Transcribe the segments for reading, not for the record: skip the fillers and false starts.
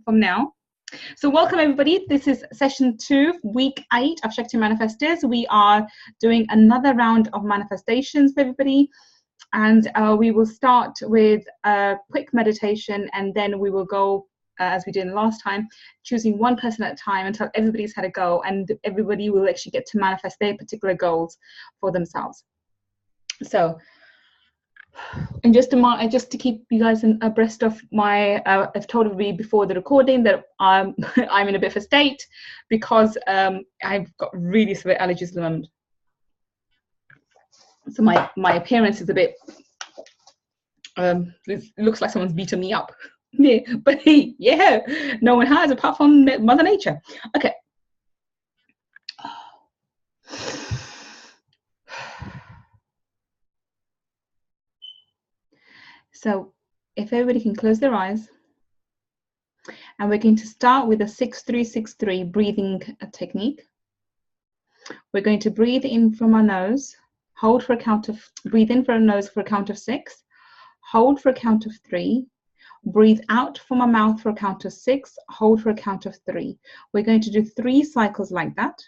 from now. So welcome everybody. This is session 2, week 8 of Shakti Manifestors. We are doing another round of manifestations for everybody. And we will start with a quick meditation, and then we will go, as we did last time, choosing one person at a time until everybody's had a go, and everybody will actually get to manifest their particular goals for themselves. So, and just to keep you guys abreast of my, I've told everybody before the recording that I'm in a bit of a state because I've got really severe allergies at the moment. So my appearance is a bit, it looks like someone's beaten me up. Yeah, but hey, yeah, no one has apart from Mother Nature. Okay. So if everybody can close their eyes, and we're going to start with a 6-3-6-3 breathing technique. We're going to breathe in from our nose, hold for a count of, breathe in from our nose for a count of 6, hold for a count of 3, breathe out from our mouth for a count of 6, hold for a count of 3. We're going to do 3 cycles like that.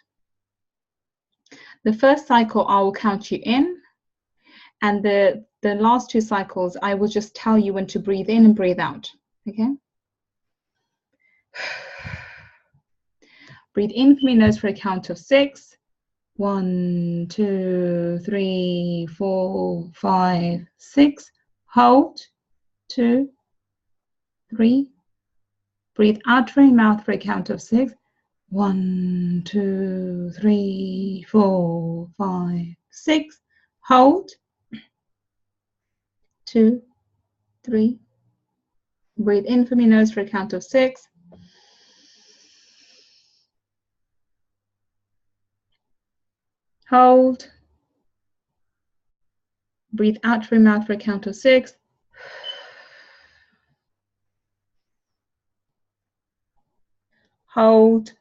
The first cycle I will count you in, and the last 2 cycles I will just tell you when to breathe in and breathe out. Okay? Breathe in from your nose for a count of 6. 1, 2, 3, 4, 5, 6. Hold. 2, 3. Breathe out from your mouth for a count of 6. 1, 2, 3, 4, 5, 6. Hold. 2, 3. Breathe in from your nose for a count of 6. Hold. Breathe out from your mouth for a count of 6. Hold.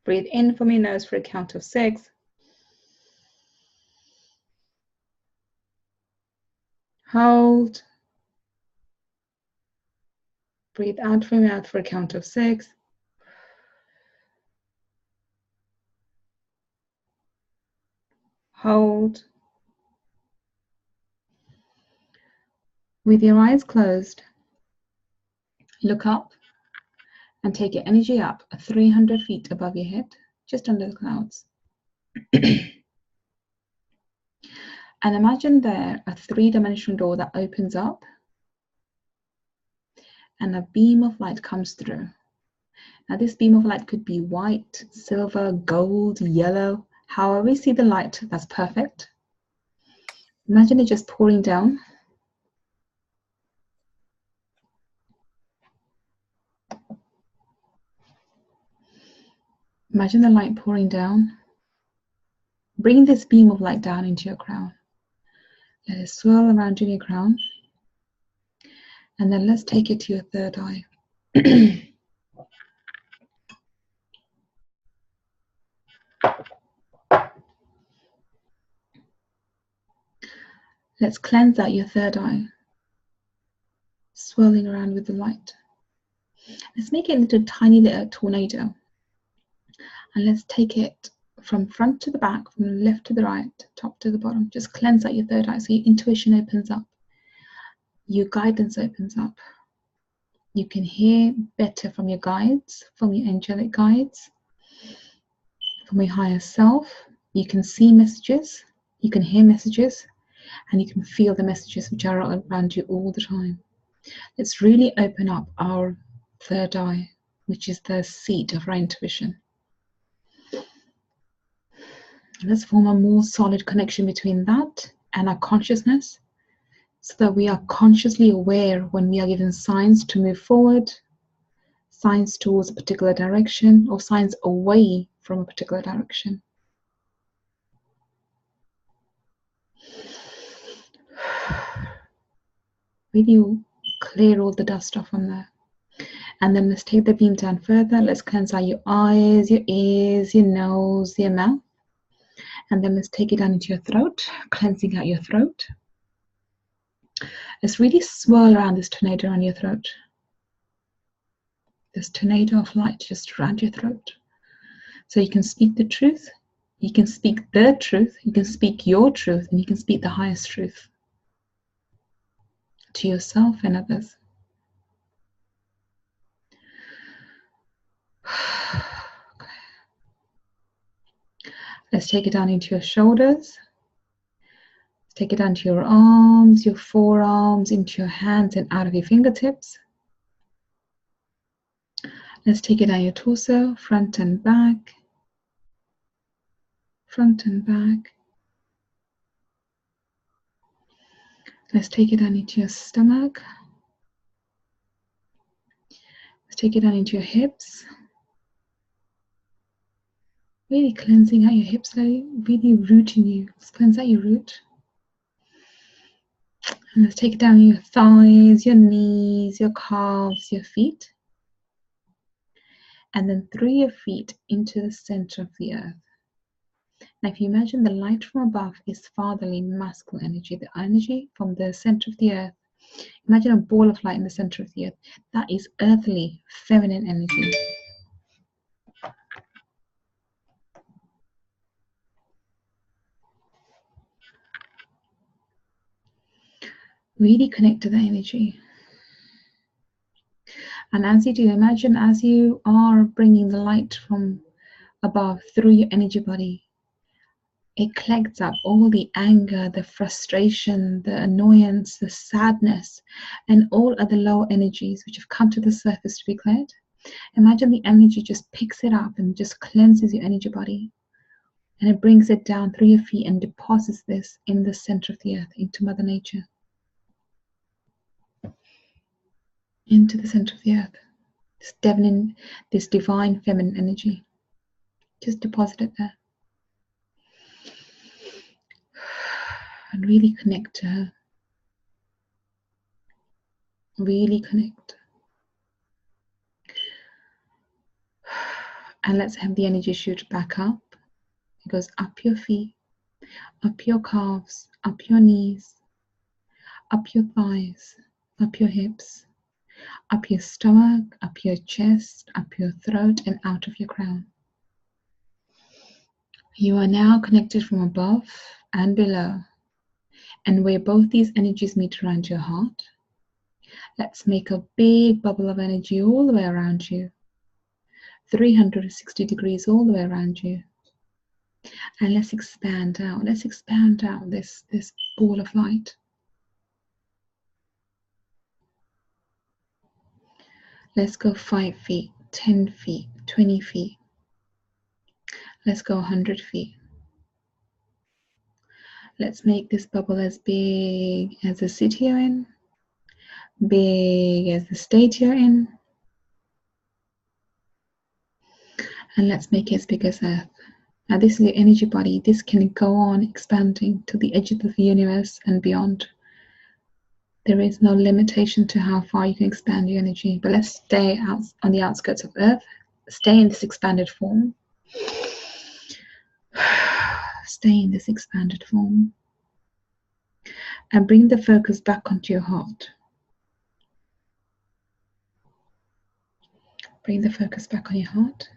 Breathe in from your nose for a count of 6. Hold. Breathe out from your mouth for a count of 6. Hold. With your eyes closed, look up and take your energy up 300 feet above your head, just under the clouds. And imagine there a 3-dimensional door that opens up and a beam of light comes through. Now this beam of light could be white, silver, gold, yellow, however you see the light, that's perfect. Imagine it just pouring down. Imagine the light pouring down. Bring this beam of light down into your crown. Let it swirl around in your crown. And then let's take it to your third eye. Let's cleanse out your third eye, swirling around with the light. Let's make it into a tiny little tornado. And let's take it from front to the back, from left to the right, top to the bottom. Just cleanse out your third eye so your intuition opens up. Your guidance opens up. You can hear better from your guides, from your angelic guides, from your higher self. You can see messages, you can hear messages, and you can feel the messages which are around you all the time. Let's really open up our third eye, which is the seat of our intuition. Let's form a more solid connection between that and our consciousness, so that we are consciously aware when we are given signs to move forward, signs towards a particular direction, or signs away from a particular direction. Really clear all the dust off from there. And then let's take the beam down further. Let's cleanse out your eyes, your ears, your nose, your mouth. And then let's take it down into your throat, cleansing out your throat. Let's really swirl around this tornado around your throat. This tornado of light just around your throat. So you can speak the truth, you can speak the truth, you can speak your truth, and you can speak the highest truth to yourself and others. Okay. Let's take it down into your shoulders. Take it down to your arms, your forearms, into your hands and out of your fingertips. Let's take it down your torso, front and back, front and back. Let's take it down into your stomach. Let's take it down into your hips. Really cleansing out your hips, really rooting you. Let's cleanse out your root. And let's take it down your thighs, your knees, your calves, your feet. And then through your feet into the center of the earth. Now, if you imagine the light from above is fatherly, masculine energy, the energy from the center of the earth. Imagine a ball of light in the center of the earth. That is earthly, feminine energy. Really connect to that energy. And as you do, imagine as you are bringing the light from above through your energy body, it collects up all the anger, the frustration, the annoyance, the sadness, and all other low energies which have come to the surface to be cleared. Imagine the energy just picks it up and just cleanses your energy body. And it brings it down through your feet and deposits this in the center of the earth, into Mother Nature. Into the center of the earth. This divine feminine energy. Just deposit it there. And really connect to her. Really connect. And let's have the energy shoot back up. It goes up your feet, up your calves, up your knees, up your thighs, up your hips, up your stomach, up your chest, up your throat, and out of your crown. You are now connected from above and below. And where both these energies meet around your heart, let's make a big bubble of energy all the way around you. 360 degrees all the way around you. And let's expand out. Let's expand out this ball of light. Let's go 5 feet, 10 feet, 20 feet. Let's go 100 feet. Let's make this bubble as big as the city you're in, big as the state you're in, and let's make it as big as Earth. Now this is your energy body. This can go on expanding to the edge of the universe and beyond. There is no limitation to how far you can expand your energy, but let's stay out on the outskirts of Earth. Stay in this expanded form. Stay in this expanded form. And bring the focus back onto your heart. Bring the focus back on your heart.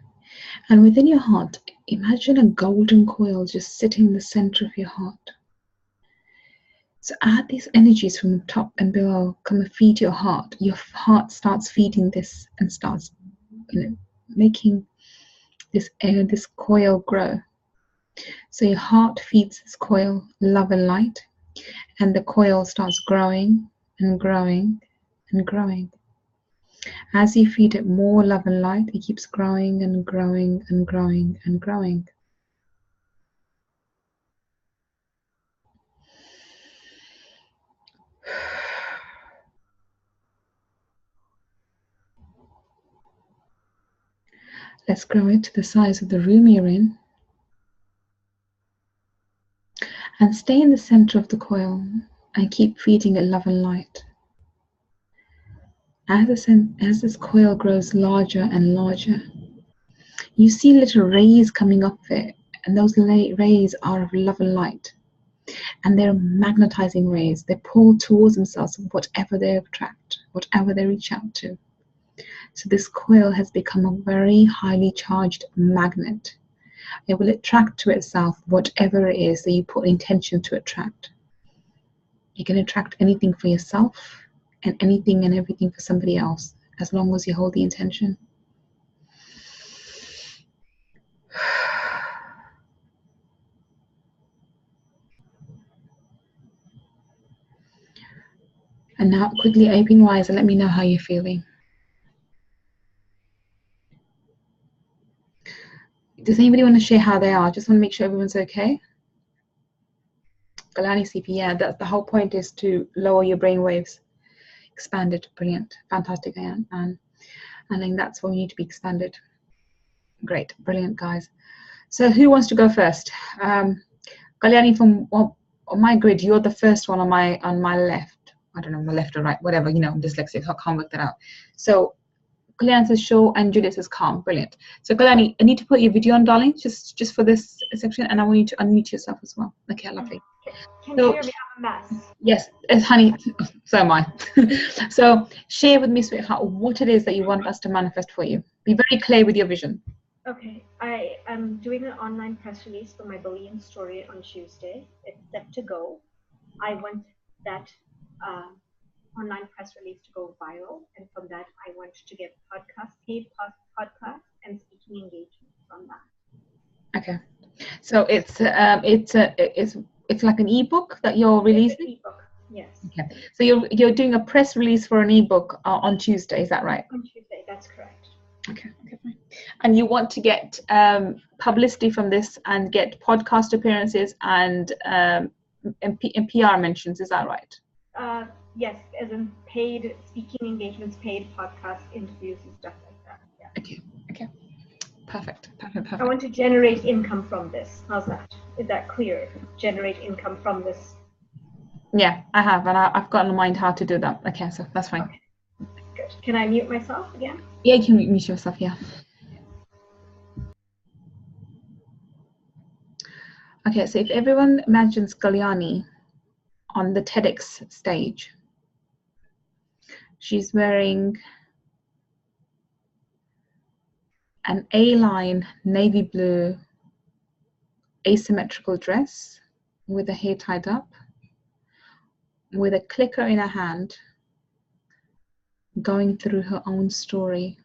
And within your heart, imagine a golden coil just sitting in the center of your heart. So add these energies from top and below, come and feed your heart. Your heart starts feeding this and starts, making this coil grow. So your heart feeds this coil love and light, and the coil starts growing and growing and growing. As you feed it more love and light, it keeps growing and growing and growing and growing. Let's grow it to the size of the room you're in. And stay in the center of the coil and keep feeding it love and light. As this coil grows larger and larger, you see little rays coming up it, and those rays are of love and light. And they're magnetizing rays. They pull towards themselves whatever they attract, whatever they reach out to. So this coil has become a very highly charged magnet. It will attract to itself whatever it is that you put intention to attract. You can attract anything for yourself and anything and everything for somebody else, as long as you hold the intention. And now quickly open your eyes and let me know how you're feeling. Does anybody want to share how they are? Just want to make sure everyone's okay. Galani CP, yeah, that's the whole point, is to lower your brain waves. Expanded, brilliant, fantastic, Anne. And I think that's what we need to be expanded. Great, brilliant, guys. So who wants to go first? Kalyani, from on my grid, you're the first one on my left. I don't know, my left or right, whatever, I'm dyslexic, so I can't work that out. So Kalyani says show and Juliet says calm. Brilliant. So Kalyani, I need to put your video on, darling, just for this section, and I want you to unmute yourself as well. Okay, lovely. Can you hear me? I'm a mess. Yes, honey, so am I. So share with me, sweetheart, what it is that you want us to manifest for you. Be very clear with your vision. Okay, I am doing an online press release for my bullying story on Tuesday. It's set to go. I want that online press release to go viral, and from that, I want to get paid podcasts and speaking engagements from that. Okay, so it's like an ebook that you're releasing. It's an ebook, yes. Okay, so you're doing a press release for an ebook on Tuesday. Is that right? On Tuesday, that's correct. Okay, fine. And you want to get publicity from this and get podcast appearances and PR mentions, is that right? Yes, as in paid speaking engagements, paid podcast interviews and stuff like that. Yeah. Okay. Perfect. I want to generate income from this. How's that? Is that clear? Generate income from this. Yeah, I have, and I've got in mind how to do that. Okay, so that's fine. Okay. Good. Can I mute myself again? Yeah, you can mute yourself, yeah. Okay, so if everyone imagines Kalyani on the TEDx stage, she's wearing an A-line navy blue asymmetrical dress with the hair tied up, with a clicker in her hand, going through her own story,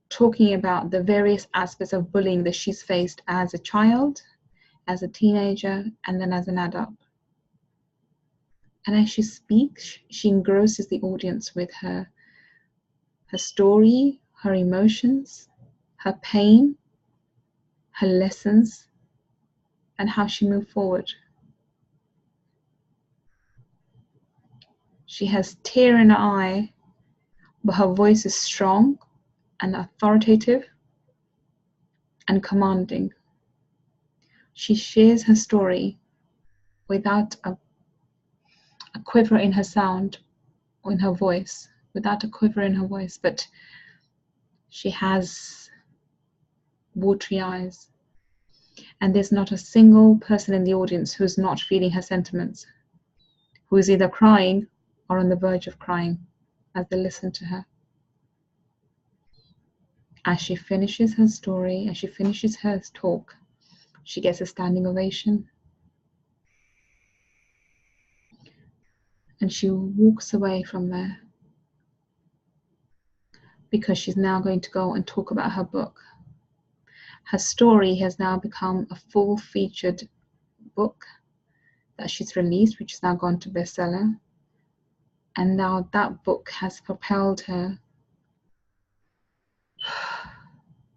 talking about the various aspects of bullying that she's faced as a child, as a teenager, and then as an adult. And as she speaks, she engrosses the audience with her story, her emotions, her pain, her lessons, and how she moved forward. She has tear in her eye, but her voice is strong and authoritative and commanding. She shares her story without a quiver in her sound or in her voice, without a quiver in her voice, but she has watery eyes. And there's not a single person in the audience who's not feeling her sentiments, who is either crying or on the verge of crying as they listen to her. As she finishes her story, as she finishes her talk, she gets a standing ovation. And she walks away from there because she's now going to go and talk about her book. Her story has now become a full-featured book that she's released, which has now gone to bestseller. And now that book has propelled her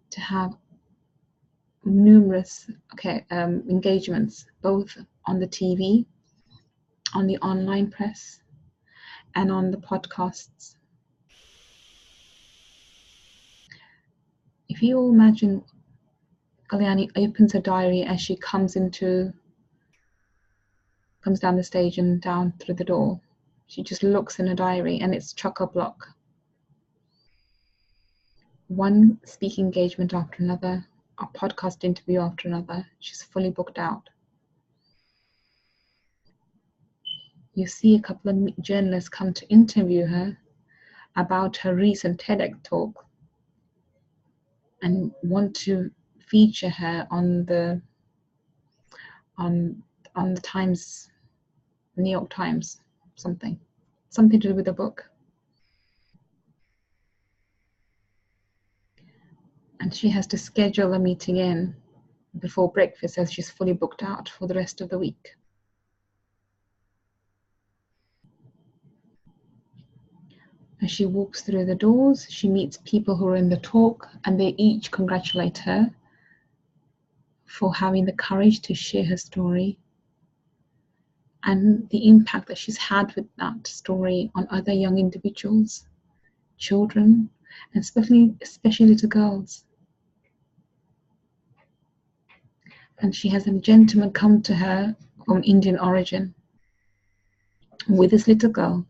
to have numerous engagements, both on the TV, on the online press, and on the podcasts. If you imagine Kalyani opens her diary as she comes down the stage and down through the door, she just looks in her diary and it's chock-a-block. One speaking engagement after another, a podcast interview after another. She's fully booked out. you see a couple of journalists come to interview her about her recent TEDx talk and want to feature her on the Times, New York Times, something to do with the book. And she has to schedule a meeting in before breakfast as she's fully booked out for the rest of the week. As she walks through the doors, she meets people who are in the talk, and they each congratulate her for having the courage to share her story and the impact that she's had with that story on other young individuals, children, and especially little girls. And she has a gentleman come to her from Indian origin with this little girl.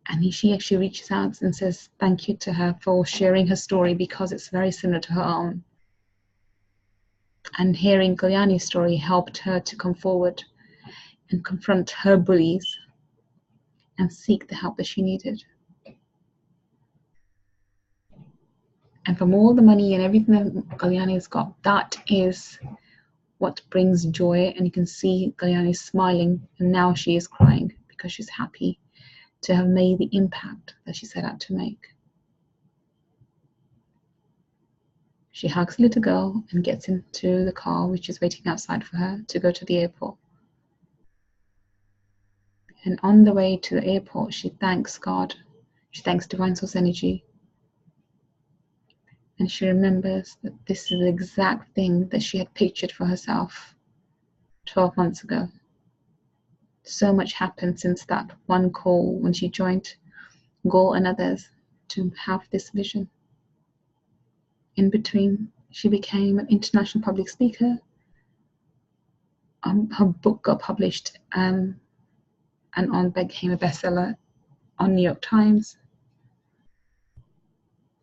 And she actually reaches out and says thank you to her for sharing her story because it's very similar to her own. And hearing Kalyani's story helped her to come forward and confront her bullies and seek the help that she needed. And from all the money and everything that Kalyani's got, that is what brings joy. And you can see Kalyani smiling, and now she is crying because she's happy to have made the impact that she set out to make. She hugs the little girl and gets into the car, which is waiting outside for her to go to the airport. And on the way to the airport, she thanks God. She thanks Divine Source Energy. And she remembers that this is the exact thing that she had pictured for herself 12 months ago. So much happened since that one call when she joined Gaul and others to have this vision. In between, she became an international public speaker. Her book got published and became a bestseller on New York Times.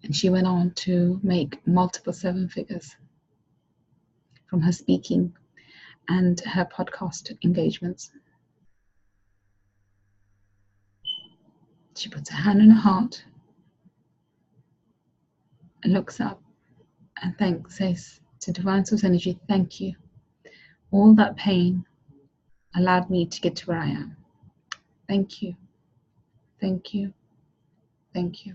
And she went on to make multiple seven figures from her speaking and her podcast engagements. She puts her hand on her heart and looks up and says to Divine Source Energy, thank you. All that pain allowed me to get to where I am. Thank you. Thank you. Thank you.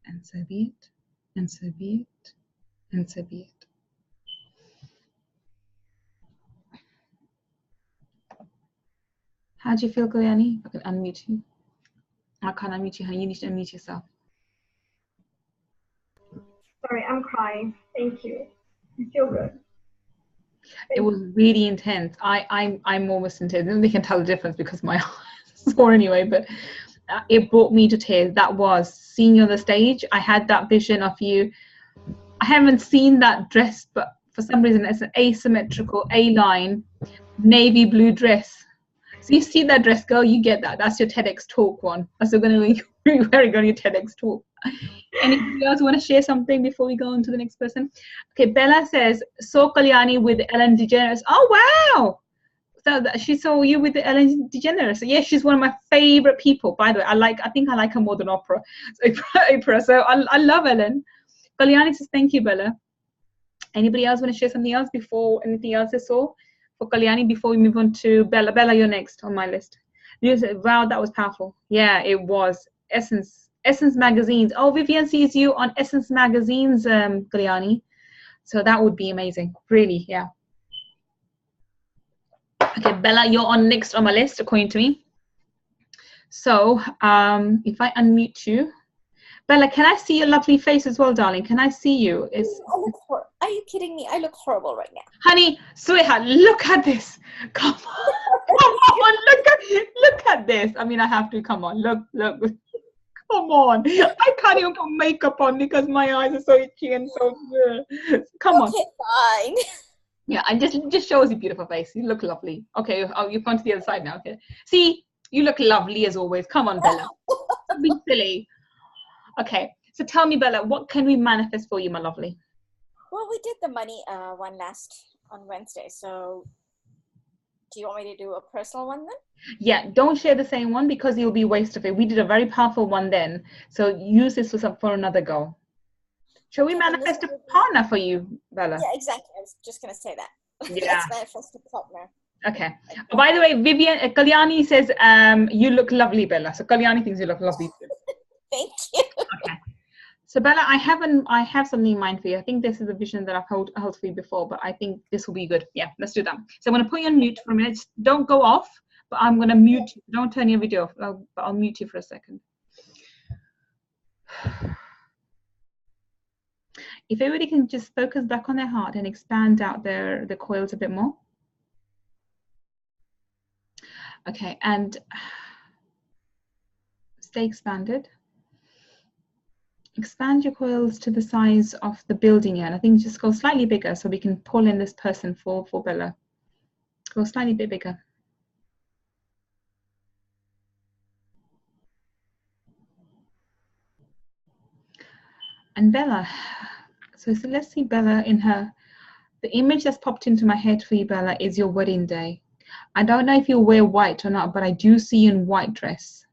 And so be it, and so be it, and so be it. How do you feel, Kalyani? I can unmute you. I can't unmute you, honey. You need to unmute yourself. Sorry, I'm crying. Thank you. I feel good. It was really intense. I'm almost intense. They can tell the difference because my eyes are sore anyway, but it brought me to tears. That was seeing you on the stage. I had that vision of you. I haven't seen that dress, but for some reason it's an asymmetrical A-line navy blue dress. So you see that dress, girl, you get that. That's your TEDx talk one. That's going to be very good on your TEDx talk. Anybody else want to share something before we go on to the next person? Okay, Bella says, saw Kalyani with Ellen DeGeneres. Oh, wow. So she saw you with the Ellen DeGeneres. So yeah, she's one of my favorite people, by the way. I think I like her more than Oprah. So Oprah. So I love Ellen. Kalyani says, thank you, Bella. Anybody else want to share something else before anything else I saw for Kalyani before we move on to Bella? Bella, you're next on my list. You said, wow, that was powerful. Yeah, it was. Essence magazines. Oh, Vivian sees you on Essence magazines, Kalyani. So that would be amazing. Really, yeah. Okay, Bella, you're on next on my list, according to me. So if I unmute you. Bella, can I see your lovely face as well, darling? Can I see you? Are you kidding me? I look horrible right now. Honey, sweetheart, look at this. Come on. Come on, look at this. I mean, I have to. Come on, look. Come on. I can't even put makeup on because my eyes are so itchy and so... Come on. Okay, fine. Yeah, and just shows your beautiful face. You look lovely. Okay, oh, you've gone to the other side now. Okay. See, you look lovely as always. Come on, Bella. Don't be silly. Okay, so tell me, Bella, what can we manifest for you, my lovely? Well, we did the money one on Wednesday. So do you want me to do a personal one then? Yeah, don't share the same one because it will be a waste of it. We did a very powerful one then. So use this for another go. Shall we manifest a partner for you, Bella? Yeah, exactly. I was just going to say that. Yeah. Let's manifest a partner. Okay. Oh, by the way, Vivian, Kalyani says, you look lovely, Bella. So Kalyani thinks you look lovely too. Thank you. Okay. So Bella, I have something in mind for you. I think this is a vision that I've held for you before, but I think this will be good. Yeah, let's do that. So I'm going to put you on mute for a minute. Just don't go off, but I'm going to mute you. Don't turn your video off, but I'll mute you for a second. If everybody can just focus back on their heart and expand out the coils a bit more. Okay, and stay expanded. Expand your coils to the size of the building here. And I think just go slightly bigger so we can pull in this person for Bella. Go slightly bit bigger. And Bella, so let's see Bella in her, the image that's popped into my head for you, Bella, is your wedding day. I don't know if you wear white or not, but I do see you in white dress.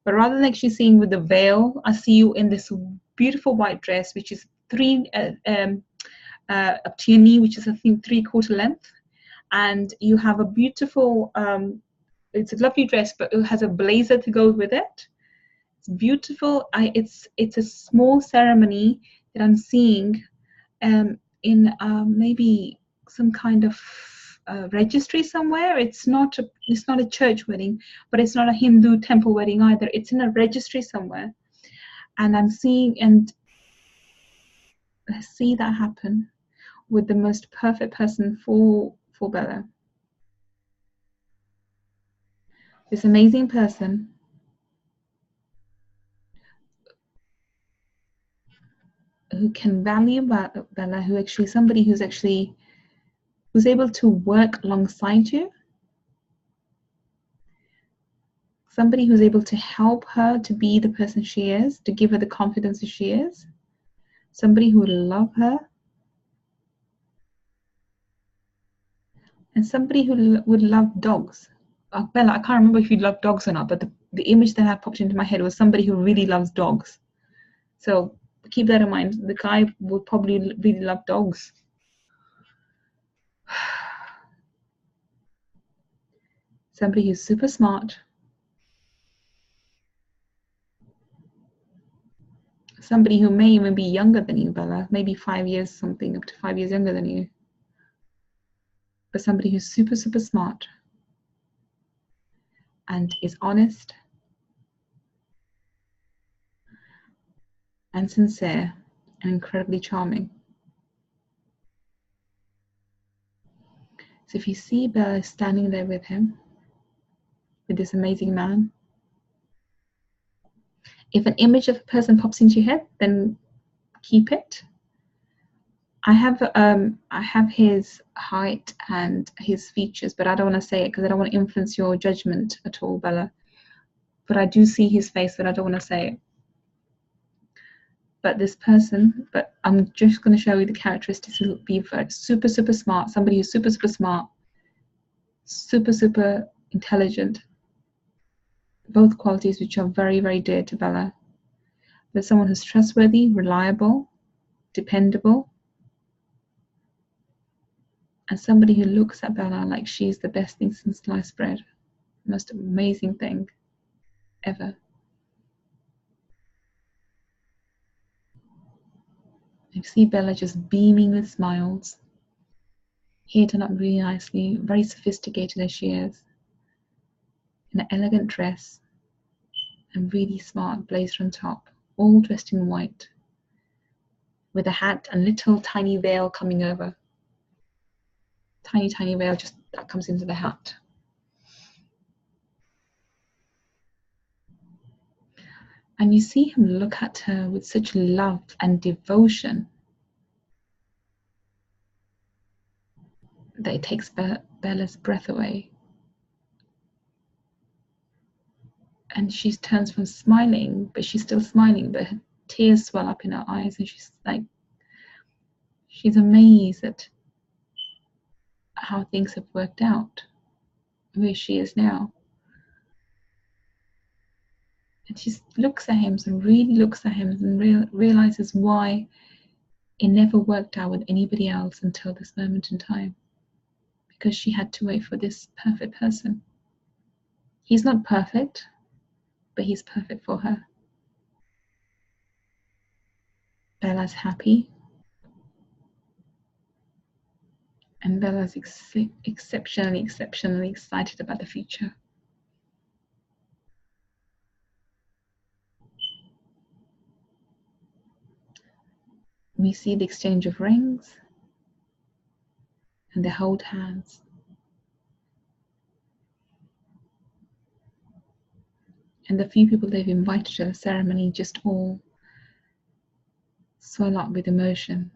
But rather than actually seeing with the veil, I see you in this beautiful white dress, which is up to your knee, which is I think 3/4 length. And you have a beautiful, it's a lovely dress, but it has a blazer to go with it. It's beautiful. It's a small ceremony that I'm seeing in maybe some kind of registry somewhere. It's not a church wedding, but it's not a Hindu temple wedding either. It's in a registry somewhere, and I'm seeing and I see that happen with the most perfect person for Bella. This amazing person who can value Bella, somebody who's able to work alongside you, somebody who's able to help her to be the person she is, to give her the confidence that she is, somebody who would love her, and somebody who would love dogs. Bella, I can't remember if you love dogs or not, but the image that had popped into my head was somebody who really loves dogs. So keep that in mind. The guy will probably really love dogs. Somebody who's super smart. Somebody who may even be younger than you, Bella, maybe 5 years something, up to 5 years younger than you. But somebody who's super, super smart and is honest and sincere and incredibly charming. So if you see Bella standing there with him, with this amazing man, if an image of a person pops into your head, then keep it. I have his height and his features, but I don't want to say it because I don't want to influence your judgment at all, Bella. But I do see his face, but I don't want to say it. But this person, but I'm just going to show you the characteristics. Will be super, super smart, somebody who's super, super smart, super, super intelligent. Both qualities which are very, very dear to Bella. But someone who's trustworthy, reliable, dependable, and somebody who looks at Bella like she's the best thing since sliced bread. The most amazing thing ever. You see Bella just beaming with smiles, hair done up really nicely, very sophisticated as she is, in an elegant dress and really smart blazer on top, all dressed in white, with a hat and little tiny veil coming over. Tiny, tiny veil just that comes into the hat. And you see him look at her with such love and devotion. that it takes Bella's breath away. And she turns from smiling, but she's still smiling, but her tears swell up in her eyes, and she's amazed at how things have worked out, where she is now. And she looks at him and really looks at him and realizes why it never worked out with anybody else until this moment in time. Because she had to wait for this perfect person. He's not perfect, but he's perfect for her. Bella's happy. And Bella's exceptionally excited about the future. We see the exchange of rings, and they hold hands. And the few people they've invited to the ceremony just all swell up with emotion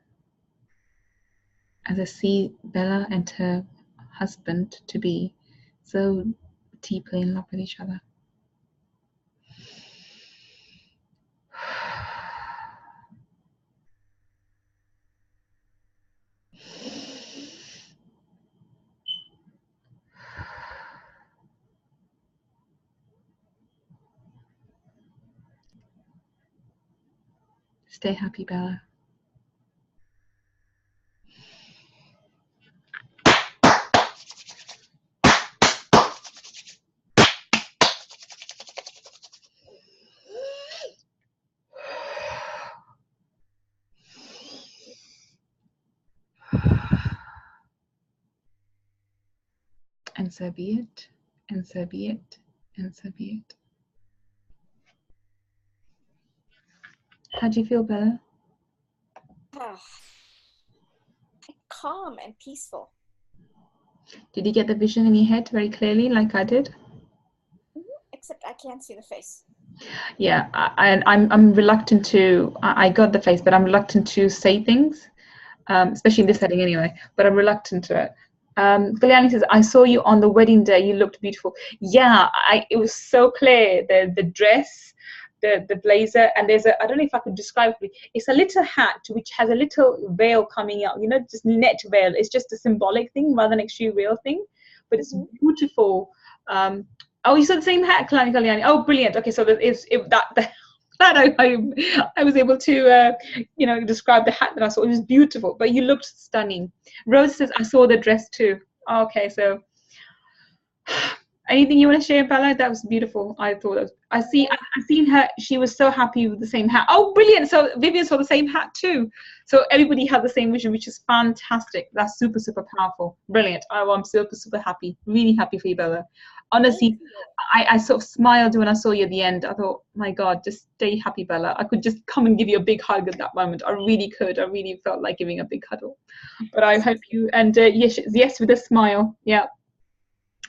as I see Bella and her husband to be so deeply in love with each other. Stay happy, Bella. And so be it, and so be it, and so be it. How do you feel, Bella? Calm and peaceful. Did you get the vision in your head very clearly, like I did? Except I can't see the face. Yeah, I'm reluctant to. I got the face, but I'm reluctant to say things, especially in this setting anyway. But I'm reluctant to it. Kalyani says, I saw you on the wedding day. You looked beautiful. Yeah, it was so clear. The dress, the blazer, and there's I don't know if I could describe it. It's a little hat which has a little veil coming out. You know, just net veil. It's just a symbolic thing rather than actually a real thing. But it's beautiful. Oh, you saw the same hat, Kalyani. Oh, brilliant. Okay, so that I was able to, describe the hat that I saw. It was beautiful, but you looked stunning. Rose says, I saw the dress too. Oh, okay, so anything you want to share, Bella? That was beautiful. I thought I seen her. She was so happy with the same hat. Oh, brilliant. So Vivian saw the same hat too. So everybody had the same vision, which is fantastic. That's super, super powerful. Brilliant. Oh, I'm super, super happy. Really happy for you, Bella. Honestly, I sort of smiled when I saw you at the end. I thought, my God, just stay happy, Bella. I could just come and give you a big hug at that moment. I really could. I really felt like giving a big cuddle. But I hope you, and yes, with a smile. Yeah.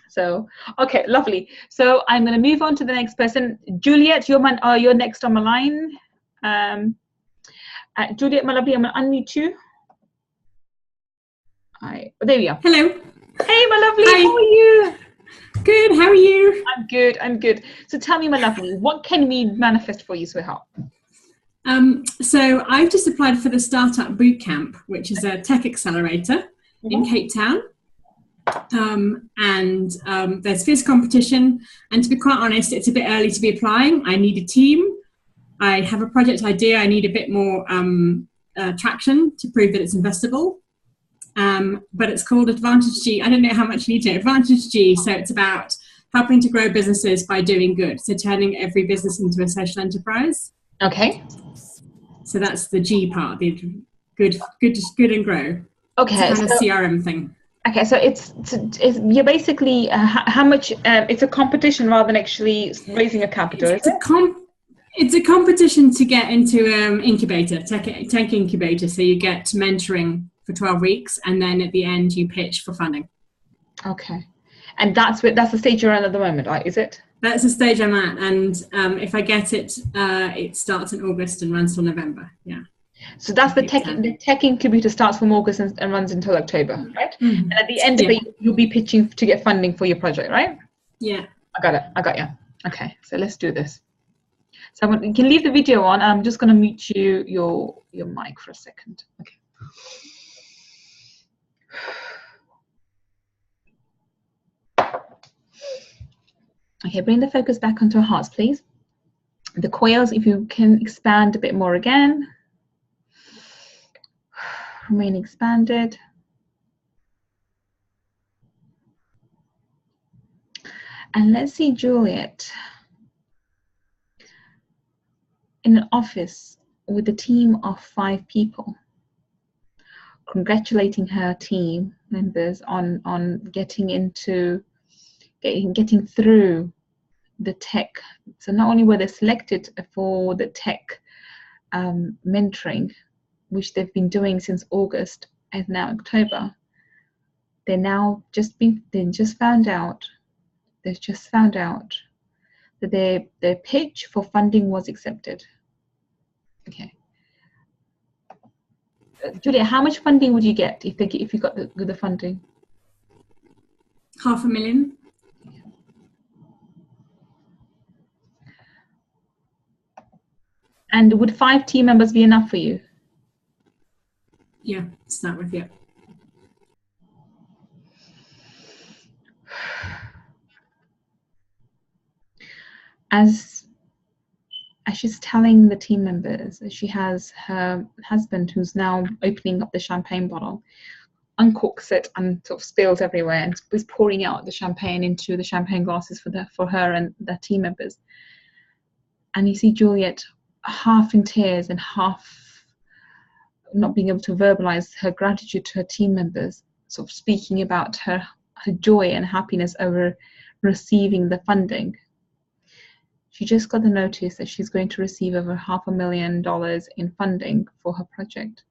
So, okay, lovely. So I'm going to move on to the next person. Juliet, you're next on my line. Juliet, my lovely, I'm going to unmute you. Hi. Oh, there we are. Hello. Hey, my lovely. Hi. How are you? Good. How are you? I'm good. So tell me, my lovely, what can we manifest for you, sweetheart? So I've just applied for the Startup Bootcamp, which is a tech accelerator in Cape Town. There's fierce competition, and to be quite honest, it's a bit early to be applying. I need a team. I have a project idea. I need a bit more traction to prove that it's investable. But it's called Advantage G. I don't know how much you need to know. Advantage G. So it's about helping to grow businesses by doing good. So turning every business into a social enterprise. Okay. So that's the G part, the good and grow. Okay. It's a kind of CRM thing. Okay, so it's you're basically how much it's a competition rather than actually raising a capital. It's a competition to get into incubator, tech incubator. So you get mentoring for 12 weeks, and then at the end you pitch for funding. Okay, and that's the stage you're at the moment, right? Is it? That's the stage I'm at, and if I get it, it starts in August and runs till November. Yeah. So that's the Complete tech. term. The tech incubator starts from August and runs until October, right? Mm. And at the end of Yeah. it, you'll be pitching to get funding for your project, right? Yeah. I got it. I got you. Okay, so let's do this. So you can leave the video on. I'm just going to mute your mic for a second. Okay. Okay, bring the focus back onto our hearts, please. The coils, if you can expand a bit more again. Remain expanded. And let's see Juliet in an office with a team of 5 people, congratulating her team members on getting through the tech. So not only were they selected for the tech mentoring, which they've been doing since August and now October, they've just found out that their pitch for funding was accepted. Okay. Julia, how much funding would you get if you got the funding? $500,000. And would 5 team members be enough for you? Yeah, start with, yeah. As she's telling the team members, she has her husband who's now opening up the champagne bottle, uncorks it and sort of spills everywhere and is pouring out the champagne into the champagne glasses for her and the team members. And you see Juliet half in tears and half not being able to verbalize her gratitude to her team members, sort of speaking about her joy and happiness over receiving the funding. She just got the notice that she's going to receive over $500,000 in funding for her project.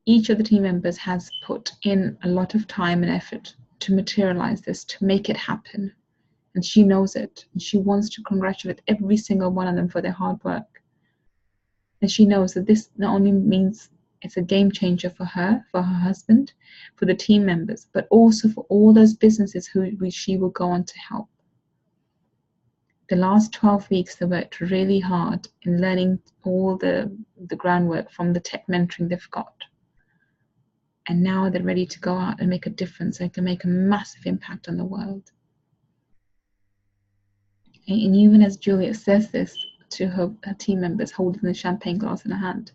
Each of the team members has put in a lot of time and effort to materialize this, to make it happen. And she knows it. And she wants to congratulate every single one of them for their hard work. And she knows that this not only means it's a game changer for her husband, for the team members, but also for all those businesses who she will go on to help. The last 12 weeks, they worked really hard in learning all the groundwork from the tech mentoring they've got. And now they're ready to go out and make a difference. They can make a massive impact on the world. And even as Juliet says this to her team members, holding the champagne glass in her hand,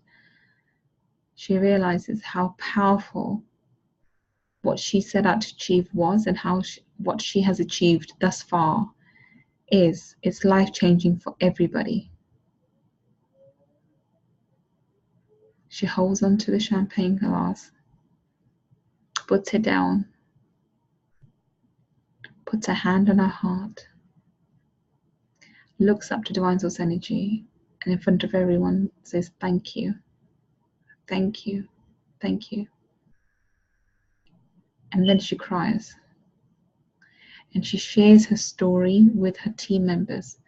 she realizes how powerful what she set out to achieve was, and what she has achieved thus far is. It's life-changing for everybody. She holds on to the champagne glass, puts it down, puts her hand on her heart, looks up to Divine Source Energy, and in front of everyone says, thank you, thank you, thank you. And then she cries. And she shares her story with her team members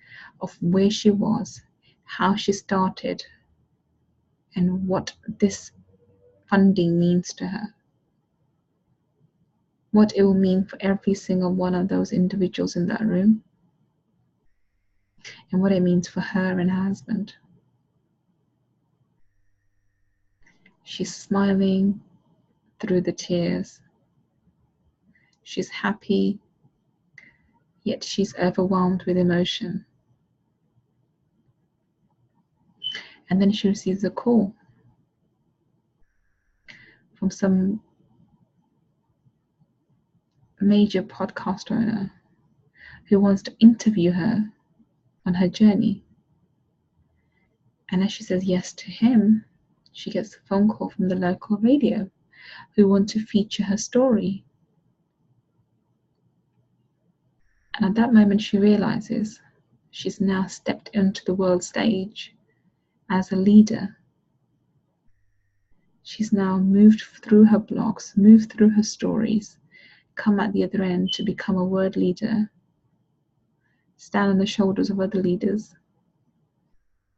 of where she was, how she started, and what this funding means to her. What it will mean for every single one of those individuals in that room, and what it means for her and her husband. She's smiling through the tears. She's happy, yet she's overwhelmed with emotion. And then she receives a call from some major podcast owner who wants to interview her on her journey. And as she says yes to him, she gets a phone call from the local radio who want to feature her story. And at that moment, she realizes she's now stepped into the world stage as a leader. She's now moved through her blogs, moved through her stories, come at the other end to become a word leader, stand on the shoulders of other leaders,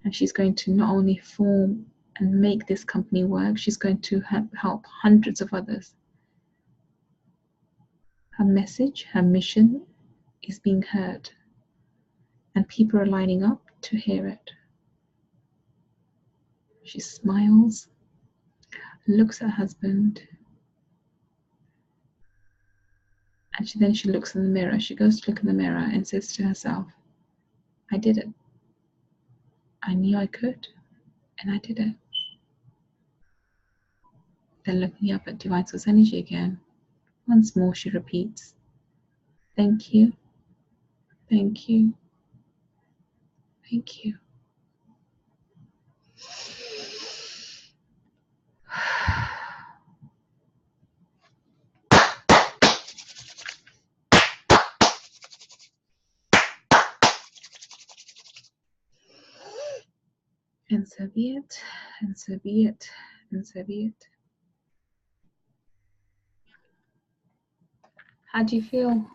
And she's going to not only form and make this company work, she's going to help hundreds of others. Her message, her mission is being heard, and people are lining up to hear it. She smiles, looks at her husband, and then she looks in the mirror. She goes to look in the mirror and says to herself, I did it. I knew I could, and I did it. Then looking up at Divine Source Energy again, once more she repeats, thank you, thank you, thank you. And so be it, and so be it, and so be it. How do you feel?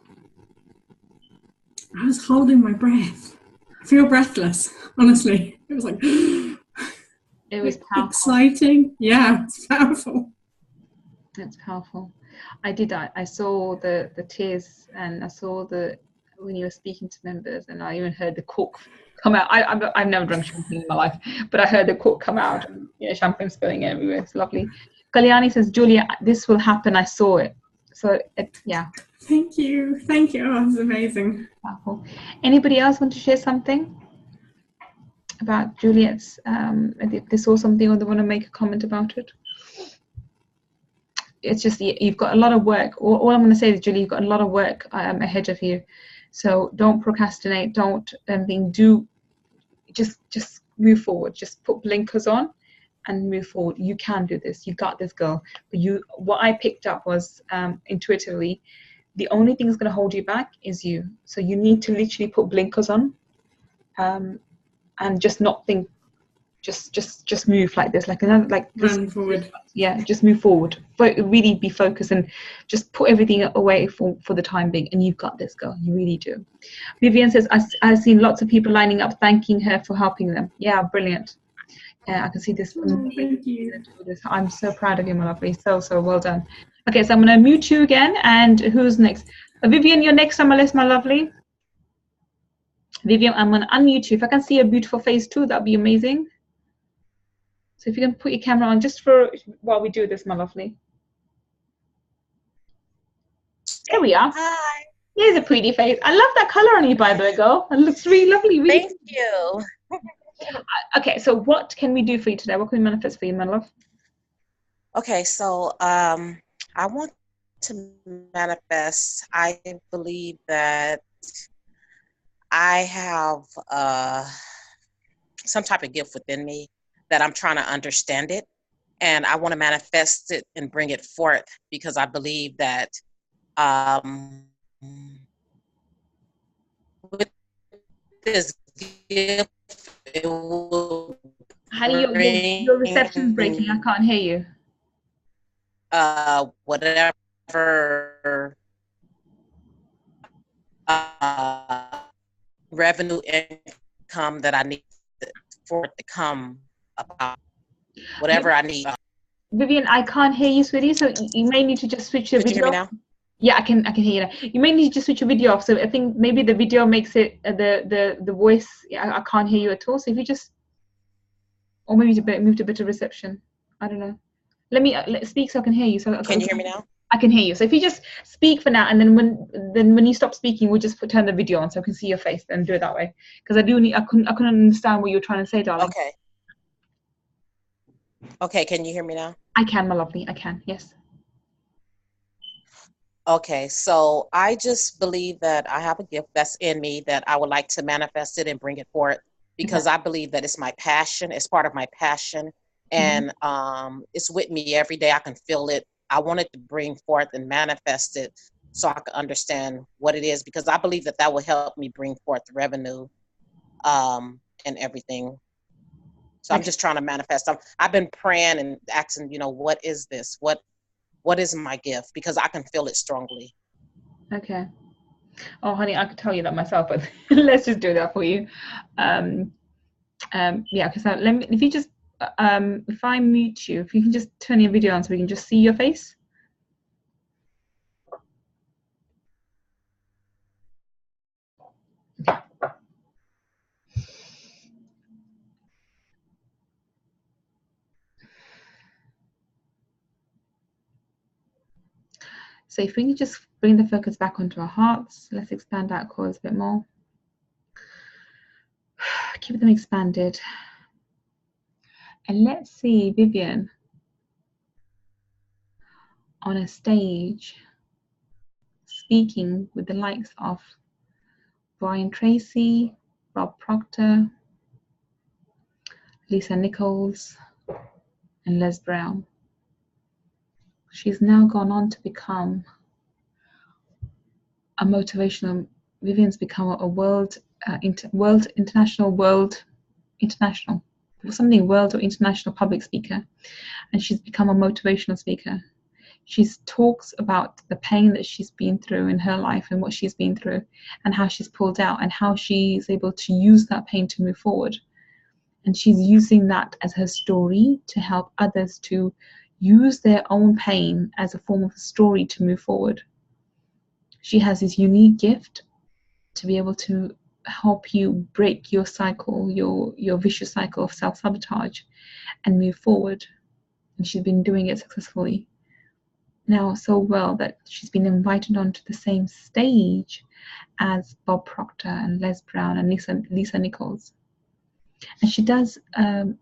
I was holding my breath. I feel breathless, honestly. It was like, It was powerful. Exciting. Yeah, it's powerful. It's powerful. I saw the tears, and I saw when you were speaking to members, and I even heard the cork come out. I've never drunk champagne in my life, but I heard the cork come out, and champagne spilling everywhere. It's lovely. Kalyani says, Julia, this will happen. I saw it. So yeah. Thank you. Thank you. Oh, that's amazing. Powerful. Anybody else want to share something about Juliet's? If they saw something or they want to make a comment about it? It's just you've got a lot of work. All I'm going to say is, Julie, you've got a lot of work ahead of you. So don't procrastinate. Don't just move forward. Just put blinkers on and move forward. You can do this. You got this, girl. But what I picked up was intuitively, the only thing that's going to hold you back is you. So you need to literally put blinkers on, and just not think. Just move like this, Run forward. Yeah, just move forward. But really be focused and just put everything away for the time being. And you've got this, girl. You really do. Vivian says, I've seen lots of people lining up, thanking her for helping them. Yeah, brilliant. Yeah, I can see this. Thank you. I'm so proud of you, my lovely. So well done. Okay, so I'm going to mute you again. And who's next? Vivian, you're next on my list, my lovely. Vivian, I'm going to unmute you. If I can see your beautiful face too, that'd be amazing. So if you can put your camera on just while we do this, my lovely. There we are. Hi. Here's a pretty face. I love that color on you, by the way, girl. It looks really lovely. Really. Thank you. Okay, so what can we do for you today? What can we manifest for you, my love? Okay, so I want to manifest. I believe that I have some type of gift within me that I'm trying to understand it, and I want to manifest it and bring it forth because I believe that with this gift, it will Honey, your reception's breaking. I can't hear you. Whatever revenue income that I need for it to come about, whatever I need. Vivian, I can't hear you, sweetie, so you may need to just switch your video. Can you hear me now? Yeah, I can hear you now. You may need to just switch your video off. So I think maybe the video makes it the voice. Yeah, I can't hear you at all. So if you just, or maybe move to better reception. I don't know. Let me speak so I can hear you. So can you hear me now? I can hear you. So if you just speak for now, and then when you stop speaking, we'll just turn the video on so I can see your face and do it that way. Because I couldn't understand what you were trying to say, darling. Okay. Okay, can you hear me now? I can, my lovely. I can. Yes. Okay, so I just believe that I have a gift that's in me that I would like to manifest it and bring it forth because I believe that it's my passion. It's part of my passion, and it's with me every day. I can feel it. I wanted to bring forth and manifest it so I could understand what it is because I believe that that will help me bring forth revenue and everything. So I'm just trying to manifest. I've been praying and asking, what is this? What is my gift? Because I can feel it strongly. Okay. Oh, honey, I could tell you that myself, but let's just do that for you. Yeah, okay, so let me, if you just, if I mute you, if you can just turn your video on so we can just see your face. So if we can just bring the focus back onto our hearts, let's expand our cores a bit more. Keep them expanded. And let's see Vivian on a stage speaking with the likes of Brian Tracy, Rob Proctor, Lisa Nichols, and Les Brown. She's now gone on to become a motivational, Vivian's become a world international public speaker, and she's become a motivational speaker. She talks about the pain that she's been through in her life and what she's been through and how she's pulled out and how she's able to use that pain to move forward. And she's using that as her story to help others to use their own pain as a form of a story to move forward. She has this unique gift to be able to help you break your cycle, your vicious cycle of self-sabotage and move forward. And she's been doing it successfully now so well that she's been invited onto the same stage as Bob Proctor and Les Brown and Lisa Nichols. And she does an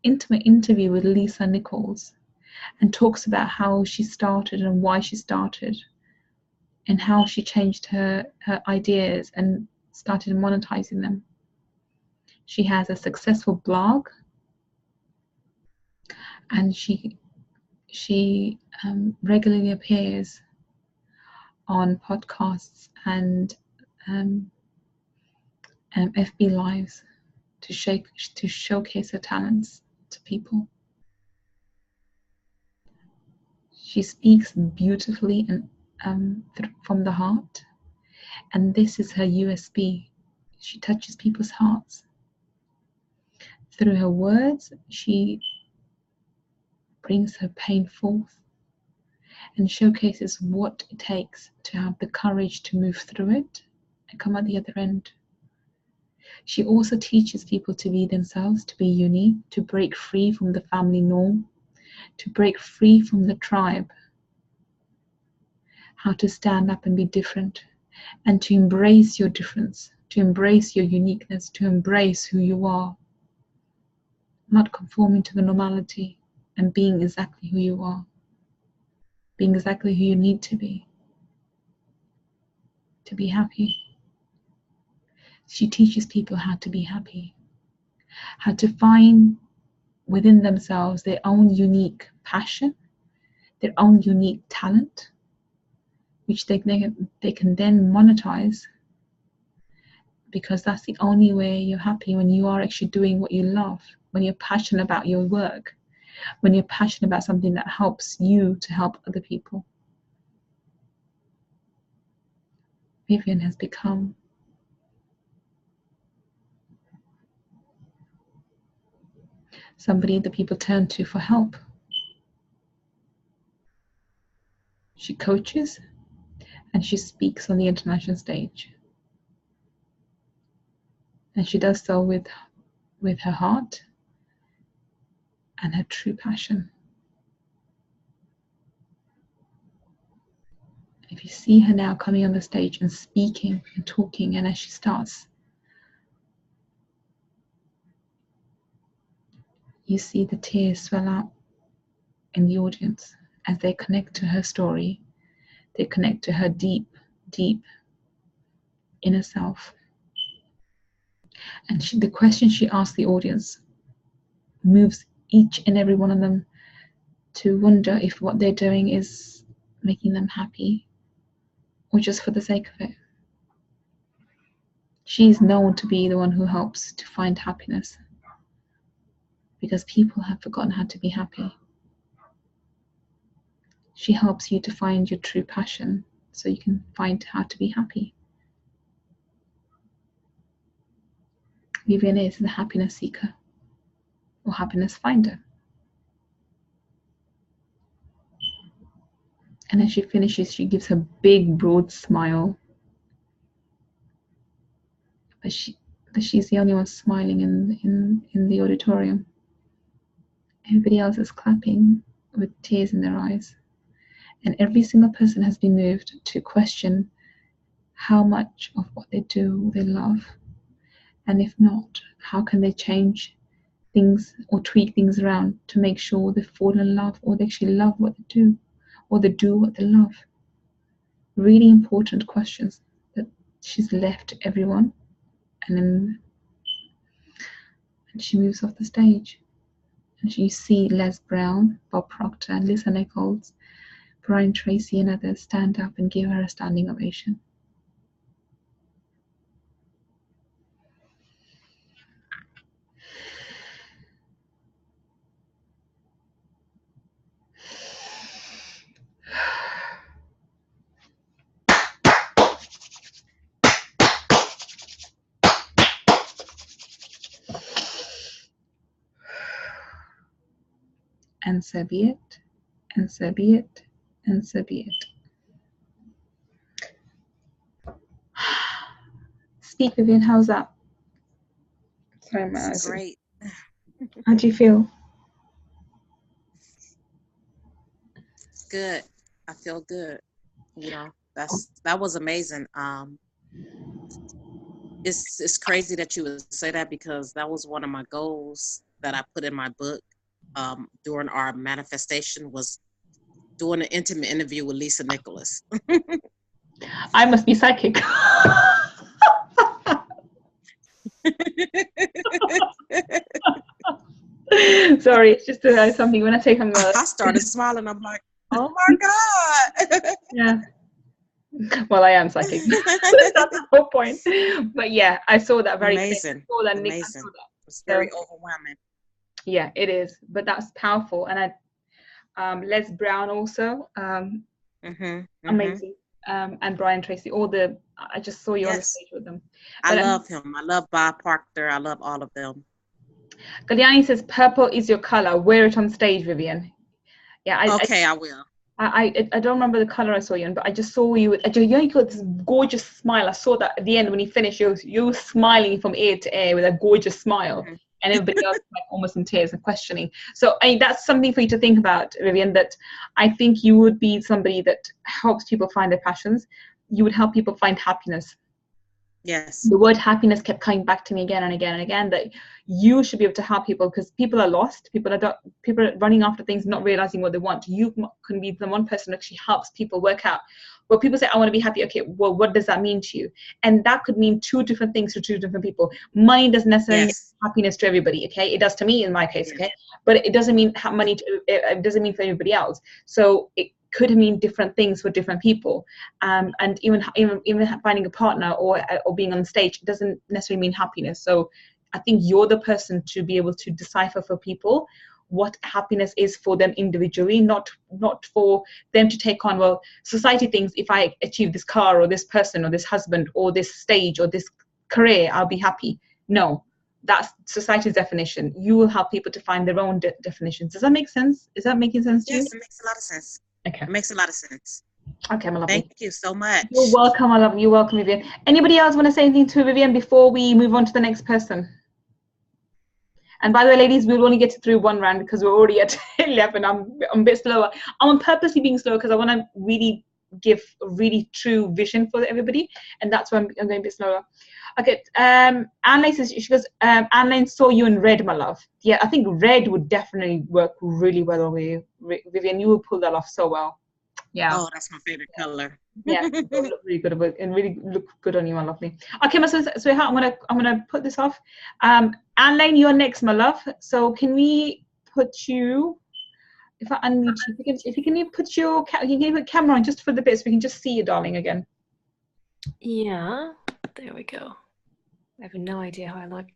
intimate interview with Lisa Nichols and talks about how she started and why she started and how she changed her ideas and started monetizing them. She has a successful blog, and she regularly appears on podcasts and FB Lives to showcase her talents to people. She speaks beautifully and from the heart, and this is her USP. She touches people's hearts. Through her words, she brings her pain forth and showcases what it takes to have the courage to move through it and come out the other end. She also teaches people to be themselves, to be unique, to break free from the family norm, to break free from the tribe, how to stand up and be different, and to embrace your difference, to embrace your uniqueness, to embrace who you are, not conforming to the normality and being exactly who you are, being exactly who you need to be happy. She teaches people how to be happy, how to find within themselves their own unique passion, their own unique talent, which they can then monetize, because that's the only way you're happy, when you are actually doing what you love, when you're passionate about your work, when you're passionate about something that helps you to help other people. Vivian has become somebody that people turn to for help. She coaches and she speaks on the international stage. And she does so with her heart and her true passion. If you see her now coming on the stage and speaking and talking, and as she starts, you see the tears swell out in the audience as they connect to her story. They connect to her deep, deep inner self. And the question she asks the audience moves each and every one of them to wonder if what they're doing is making them happy or just for the sake of it. She's known to be the one who helps to find happiness, because people have forgotten how to be happy. She helps you to find your true passion so you can find how to be happy. Vivian is the happiness seeker or happiness finder. And as she finishes, she gives her big, broad smile. But she's the only one smiling in the auditorium. Everybody else is clapping with tears in their eyes. And every single person has been moved to question how much of what they do they love. And if not, how can they change things or tweak things around to make sure they fall in love, or they actually love what they do, or they do what they love. Really important questions that she's left to everyone. And then she moves off the stage. And you see Les Brown, Bob Proctor, and Lisa Nichols, Brian Tracy, and others stand up and give her a standing ovation. And so be it, and so be it, and so be it. Speak, Vivian, how's that? Sorry, my eyes. Great. How do you feel? Good. I feel good. You know, that was amazing. It's crazy that you would say that, because that was one of my goals that I put in my book during our manifestation, was doing an intimate interview with Lisa Nichols. I must be psychic. Sorry, it's just something when I take them. I started smiling. I'm like, oh my God. Yeah. Well, I am psychic. That's the whole point. But yeah, I saw that very amazing. Amazing. It's very overwhelming. Yeah, it is. But that's powerful. And Les Brown also, amazing. And Brian Tracy, I just saw you on the stage with them. But I love him. I love Bob Proctor. I love all of them. Kalyani says, purple is your color. Wear it on stage, Vivian. Yeah. I will. I don't remember the color I saw you in, but I just saw you. You got this gorgeous smile. I saw that at the end when you finished. You were smiling from ear to ear with a gorgeous smile, and everybody else like almost in tears and questioning. So that's something for you to think about, Vivian. That I think you would be somebody that helps people find their passions. You would help people find happiness. Yes. The word happiness kept coming back to me again and again and again, that you should be able to help people, because people are lost. People are running after things, not realizing what they want. You can be the one person that actually helps people work out. Well, people say, I want to be happy. Okay, well, what does that mean to you? And that could mean two different things to two different people. Money doesn't necessarily mean happiness to everybody. Okay, it does to me in my case. Okay, but it doesn't mean money. It doesn't mean for everybody else. So it could mean different things for different people, and even finding a partner or being on stage doesn't necessarily mean happiness. So I think you're the person to be able to decipher for people what happiness is for them individually, not for them to take on, well, society thinks if I achieve this car or this person or this husband or this stage or this career, I'll be happy. No, that's society's definition. You will help people to find their own definitions. Does that make sense? Is that making sense to you? Yes, it makes a lot of sense. Okay. It makes a lot of sense. Okay, my lovely. Thank you so much. You're welcome, my love. You're welcome, Vivian. Anybody else want to say anything to Vivian before we move on to the next person? And by the way, ladies, we'll only get through one round because we're already at 11. I'm a bit slower. I'm purposely being slow because I want to really give a really true vision for everybody, and that's why I'm going a bit slower. Okay, Anne-Lane says, she goes, Anne-Lane saw you in red, my love. Yeah, I think red would definitely work really well with you. Vivian, you will pull that off so well. Yeah. Oh, that's my favorite color. Yeah, look really good and really look good on you, my lovely. Okay, my sweetheart, I'm gonna put this off. Anne-Lane, you're next, my love. So can we put you? If I unmute you, if you can put your camera on just for the bit so we can just see you, darling, again. Yeah, there we go. I have no idea how I look.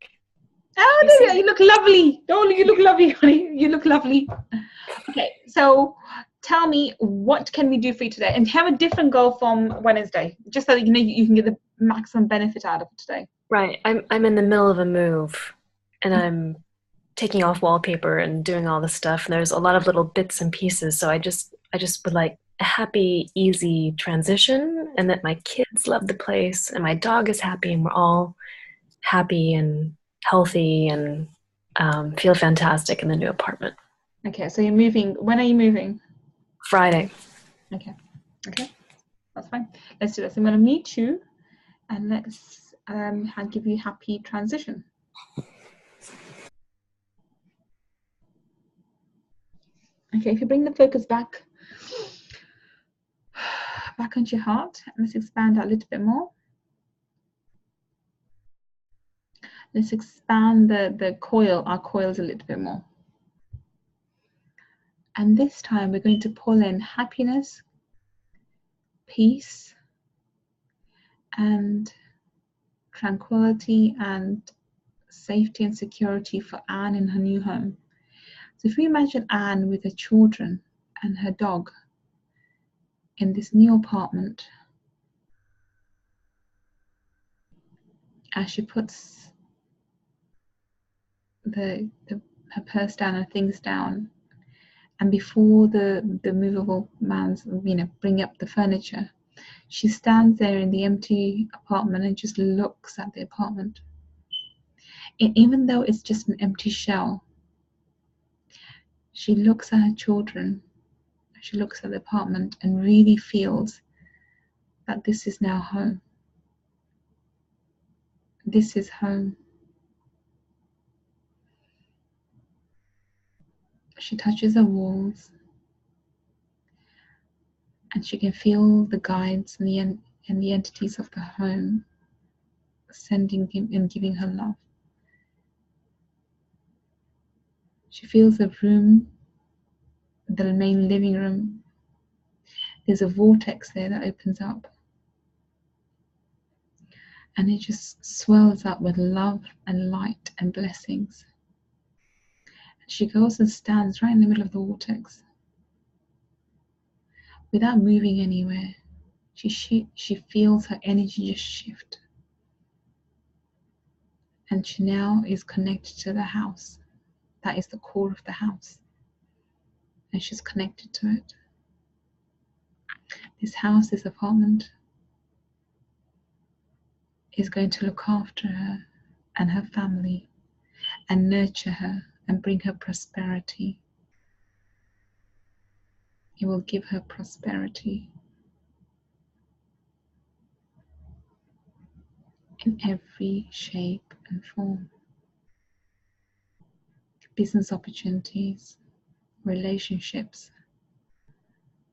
Oh, there you look lovely. Oh, you look lovely, honey. You look lovely. Okay, so tell me, what can we do for you today? And have a different goal from Wednesday, just so that you know you can get the maximum benefit out of it today. Right. I'm in the middle of a move and I'm taking off wallpaper and doing all this stuff and there's a lot of little bits and pieces. So I just would like a happy, easy transition and that my kids love the place and my dog is happy and we're all happy and healthy and feel fantastic in the new apartment. Okay, so you're moving. When are you moving? Friday. Okay, that's fine. Let's do this. I'm going to meet you, and let's give you a happy transition. Okay, if you bring the focus back onto your heart, let's expand that a little bit more. Let's expand our coils a little bit more. And this time we're going to pull in happiness, peace, and tranquility and safety and security for Anne in her new home. So if we imagine Anne with her children and her dog in this new apartment, as she puts her purse down, her things down, and before the movable man's, bring up the furniture, she stands there in the empty apartment and just looks at the apartment. And even though it's just an empty shell, she looks at her children, she looks at the apartment and really feels that this is now home. This is home. She touches the walls and she can feel the guides and the entities of the home sending him and giving her love. She feels the room, the main living room. There's a vortex there that opens up and it just swells up with love and light and blessings. And she goes and stands right in the middle of the vortex without moving anywhere. She feels her energy just shift. And she now is connected to the house. That is the core of the house. And she's connected to it. This house, this apartment, is going to look after her and her family and nurture her and bring her prosperity. It will give her prosperity in every shape and form. Business opportunities, relationships,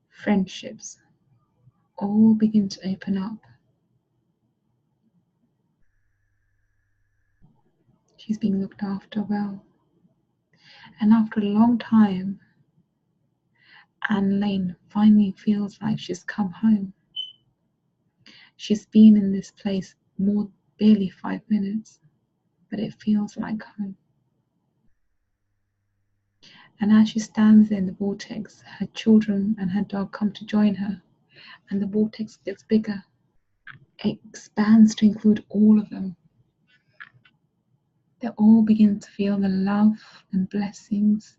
friendships, all begin to open up. She's being looked after well. And after a long time, Anne Lane finally feels like she's come home. She's been in this place barely 5 minutes, but it feels like home. And as she stands in the vortex, her children and her dog come to join her, and the vortex gets bigger. It expands to include all of them. They all begin to feel the love and blessings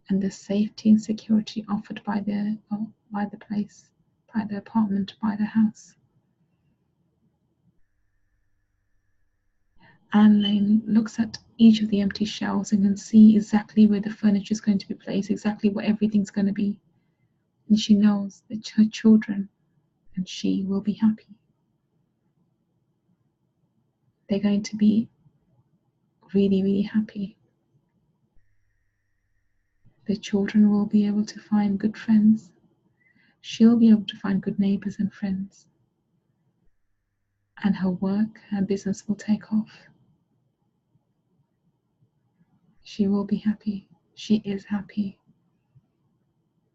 and the safety and security offered by the place, by the apartment, by the house. Anne Lane looks at each of the empty shelves and can see exactly where the furniture is going to be placed, exactly what everything's going to be. And she knows that her children and she will be happy. They're going to be really, really happy. The children will be able to find good friends. She'll be able to find good neighbors and friends. And her work, her business will take off. She will be happy. She is happy.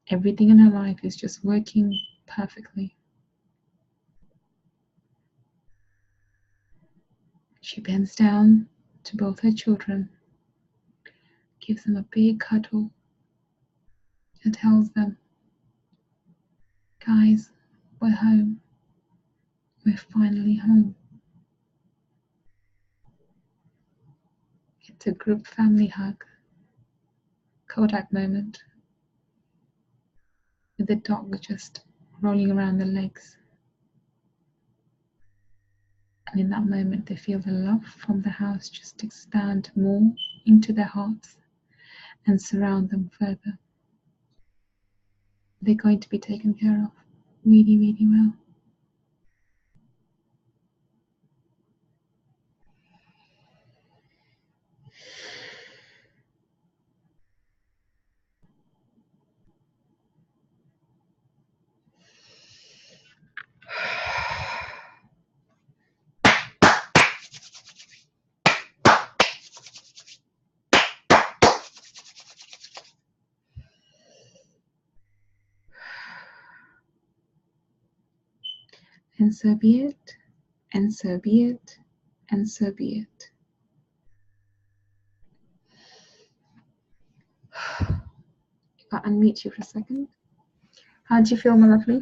Everything in her life is just working perfectly. She bends down to both her children, gives them a big cuddle, and tells them, guys, we're home. We're finally home. It's a group family hug. Kodak moment. With the dog just rolling around the legs. And in that moment, they feel the love from the house just expand more into their hearts and surround them further. They're going to be taken care of really, really well. And so be it, and so be it, and so be it. If I unmute you for a second. How do you feel, my lovely?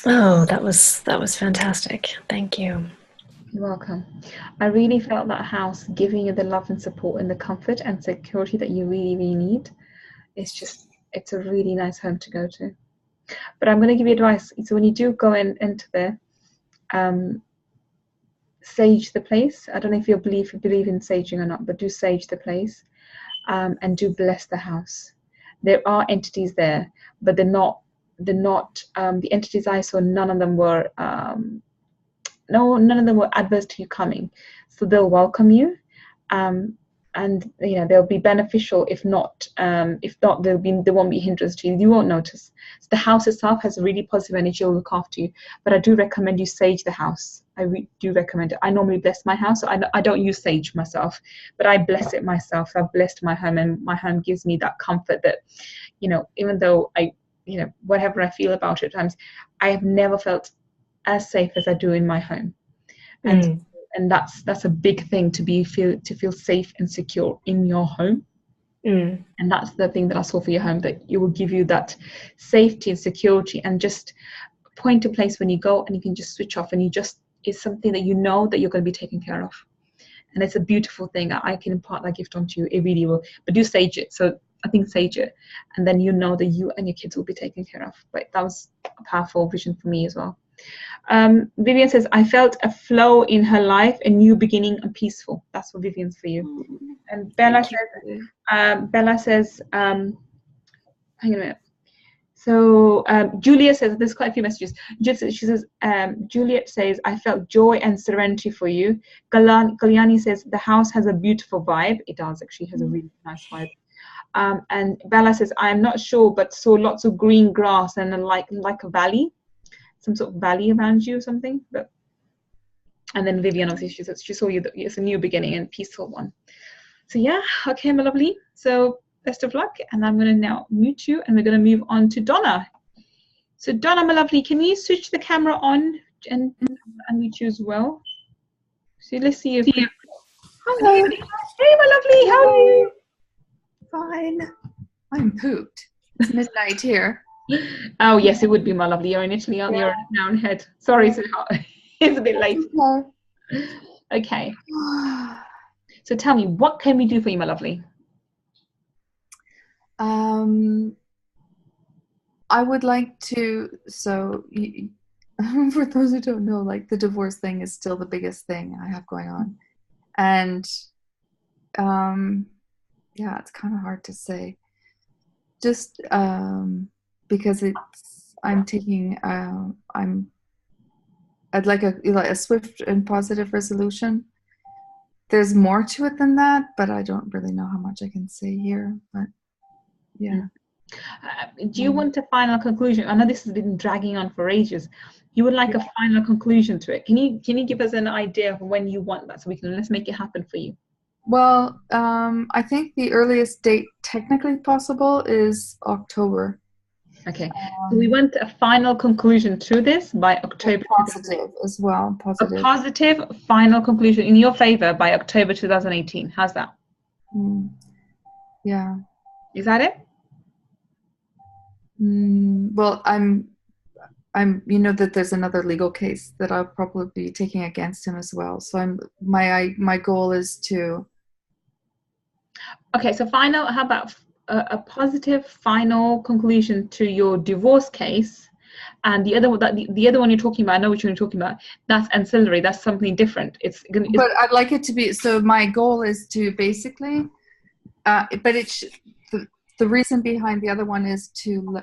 Oh, that was fantastic. Thank you. You're welcome. I really felt that house giving you the love and support and the comfort and security that you really, really need. It's a really nice home to go to. But I'm going to give you advice. So when you do go into there, sage the place. I don't know if you believe in saging or not, but do sage the place, and do bless the house. There are entities there, but they're not the entities I saw. None of them were none of them were adverse to you coming, so they'll welcome you, and they'll be beneficial. If not, there won't be hindrance to you. You won't notice. So the house itself has a really positive energy. Will look after you, but I do recommend you sage the house. I do recommend it. I normally bless my house. So I don't use sage myself, but I bless it myself. I've blessed my home, and my home gives me that comfort that, even though whatever I feel about it at times, I have never felt as safe as I do in my home. And that's a big thing, to feel safe and secure in your home. And that's the thing that I saw for your home, that it will give you that safety and security, and just point a place when you go and you can just switch off, and it's something that that you're going to be taken care of. And it's a beautiful thing. I can impart that gift onto you. It really will. But do sage it. So I think sage it, and then that you and your kids will be taken care of. But that was a powerful vision for me as well. Vivian says, I felt a flow in her life, a new beginning, and peaceful. That's what Vivian's for you. And Bella says, hang on a minute. So Julia says, there's quite a few messages. She says, Juliet says, I felt joy and serenity for you. Kalyani says, the house has a beautiful vibe. It does actually, has a really nice vibe. And Bella says, I'm not sure, but saw lots of green grass and like a valley, some sort of valley around you or something. And then Vivian, obviously, she saw you. It's a new beginning and peaceful one. So yeah, okay, my lovely. So best of luck, and I'm going to now mute you, and we're going to move on to Donna. So Donna, my lovely, can you switch the camera on and unmute you as well? So let's see if. Hello. Hey, my lovely, how are you? Fine. I'm pooped. It's midnight here. Oh yes, it would be, my lovely. You're in Italy, aren't you? You're an hour ahead. Sorry, sweetheart. It's a bit late. Okay. So tell me, what can we do for you, my lovely? I would like to, for those who don't know, like, the divorce thing is still the biggest thing I have going on. And yeah, it's kind of hard to say. Just because I'd like a swift and positive resolution. There's more to it than that, but I don't really know how much I can say here. But yeah. Do you want a final conclusion? I know this has been dragging on for ages. You would like a final conclusion to it. Can you give us an idea of when you want that, so let's make it happen for you? Well, I think the earliest date technically possible is October. Okay, so we want a final conclusion to this by October. Positive as well. Positive. A positive final conclusion in your favor by October 2018. How's that? Yeah. Is that it? Well, you know that there's another legal case that I'll probably be taking against him as well. So my goal is to. Okay, so how about a positive final conclusion to your divorce case, and the other one, the other one you're talking about, I know which one you're talking about. That's ancillary. That's something different. But I'd like it to be. So my goal is to basically, but the reason behind the other one is to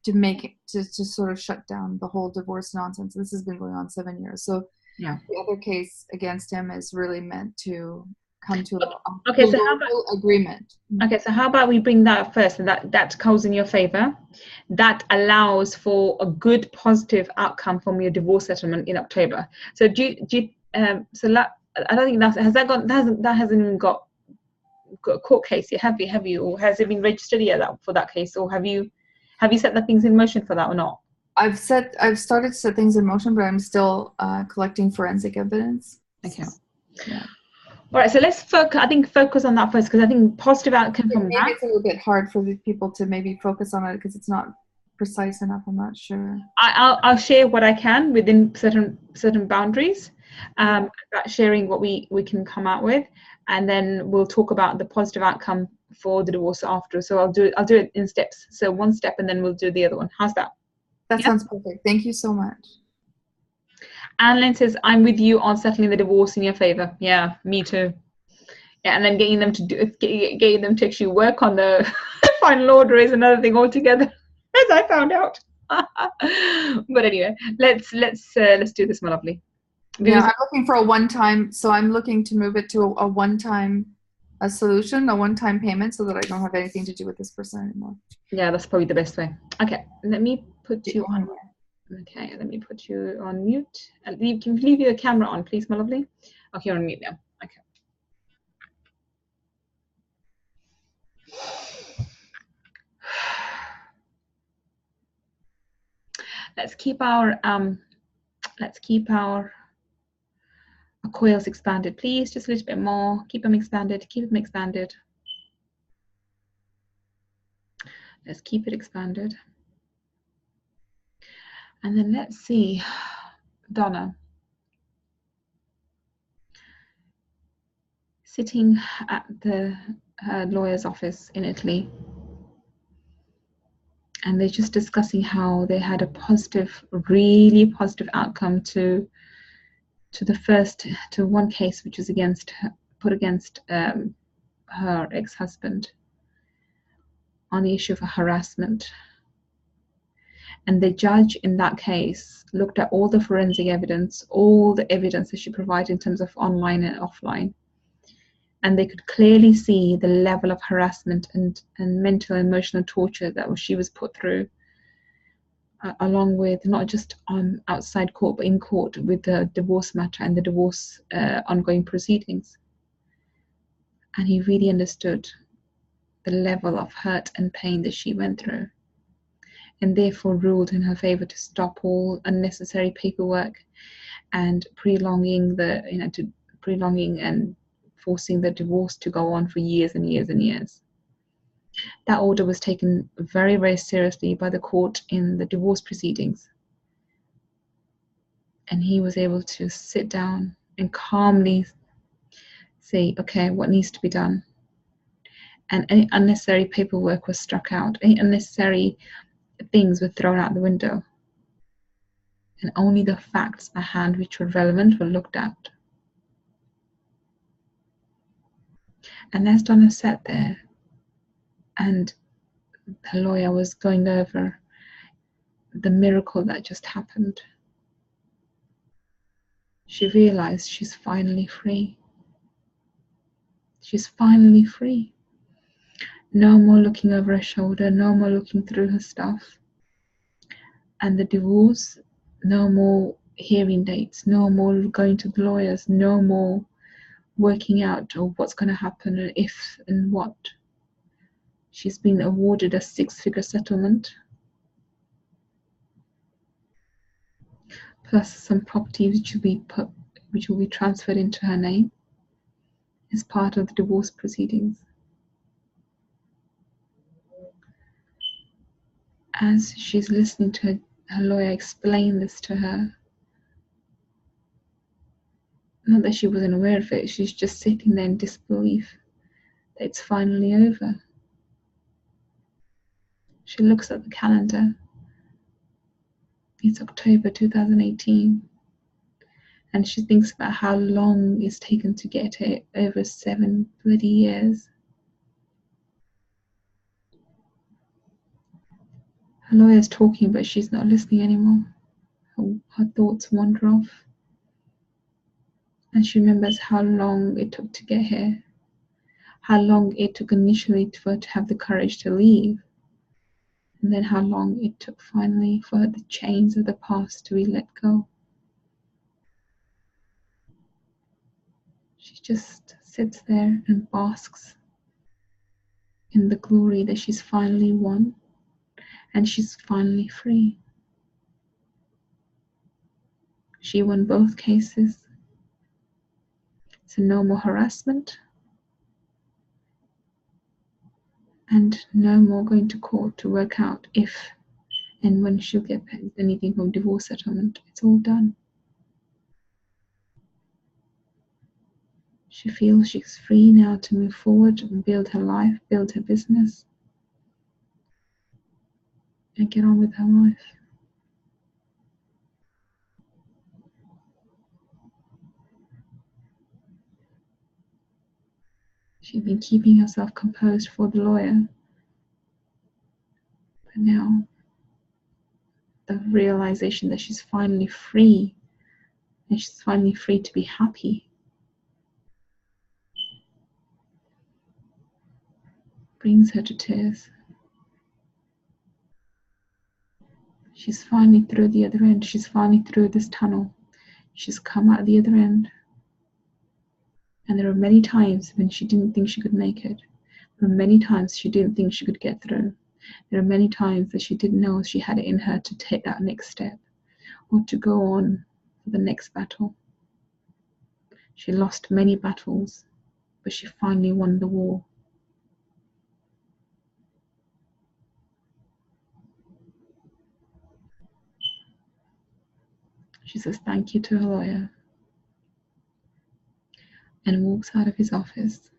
make it to sort of shut down the whole divorce nonsense. This has been going on 7 years. So yeah, the other case against him is really meant to come to okay. So how about agreement? Okay, so how about we bring that up first, and that goes in your favor. That allows for a good, positive outcome from your divorce settlement in October. So I don't think that hasn't even got a court case yet, have you, or has it been registered yet for that case, or have you set the things in motion for that or not? I've started to set things in motion, but I'm still collecting forensic evidence. Okay. Yeah. All right, so let's focus on that first, because I think positive outcome from maybe that. It's a little bit hard for the people to maybe focus on it because it's not precise enough. I'm not sure. I'll share what I can within certain boundaries, about sharing what we can come out with, and then we'll talk about the positive outcome for the divorce after. So I'll do it in steps. So one step, and then we'll do the other one. How's that? That sounds perfect. Thank you so much. Anne says, I'm with you on settling the divorce in your favor. Yeah, me too. Yeah, and then getting them to actually work on the final order is another thing altogether, as I found out. But anyway, let's do this, my lovely. Yeah, I'm looking for a one-time. So I'm looking to move it to a one-time solution, a one-time payment, so that I don't have anything to do with this person anymore. Yeah, that's probably the best way. Okay, let me put you on. Okay, let me put you on mute. Can you leave your camera on, please, my lovely? Okay, you're on mute now. Okay. Let's keep our coils expanded, please. Just a little bit more. Keep them expanded. Keep them expanded. Let's keep it expanded. And then let's see, Donna, sitting at the lawyer's office in Italy, and they're just discussing how they had a positive, really positive outcome to one case, which was put against her ex-husband on the issue of harassment. And the judge in that case looked at all the forensic evidence, all the evidence that she provided in terms of online and offline. And they could clearly see the level of harassment and mental and emotional torture that she was put through, along with not just outside court, but in court with the divorce matter and the divorce ongoing proceedings. And he really understood the level of hurt and pain that she went through, and therefore ruled in her favor to stop all unnecessary paperwork and prolonging and forcing the divorce to go on for years and years and years. That order was taken very, very seriously by the court in the divorce proceedings. And he was able to sit down and calmly say, okay, what needs to be done? And any unnecessary paperwork was struck out. Any unnecessary things were thrown out the window. And only the facts at hand which were relevant were looked at. And as Donna sat there and the lawyer was going over the miracle that just happened, she realized she's finally free. She's finally free. No more looking over her shoulder, no more looking through her stuff. And the divorce, no more hearing dates, no more going to the lawyers, no more working out of what's going to happen and if and what. She's been awarded a 6-figure settlement, plus some property which will be transferred into her name as part of the divorce proceedings. As she's listening to Her lawyer explained this to her. Not that she wasn't aware of it, she's just sitting there in disbelief that it's finally over. She looks at the calendar. It's October 2018. And she thinks about how long it's taken to get here, over 7 bloody years. Her lawyer's talking, but she's not listening anymore. Her thoughts wander off. And she remembers how long it took to get here, how long it took initially for her to have the courage to leave, and then how long it took finally for her, the chains of the past to be let go. She just sits there and basks in the glory that she's finally won, and she's finally free. She won both cases. So no more harassment, and no more going to court to work out if and when she'll get paid anything from divorce settlement. It's all done. She feels she's free now to move forward and build her life, build her business, and get on with her life. She'd been keeping herself composed for the lawyer, but now the realization that she's finally free, and she's finally free to be happy, brings her to tears. She's finally through the other end. She's finally through this tunnel. She's come out the other end. And there are many times when she didn't think she could make it. There are many times she didn't think she could get through. There are many times that she didn't know she had it in her to take that next step or to go on for the next battle. She lost many battles, but she finally won the war. She says thank you to her lawyer and walks out of his office.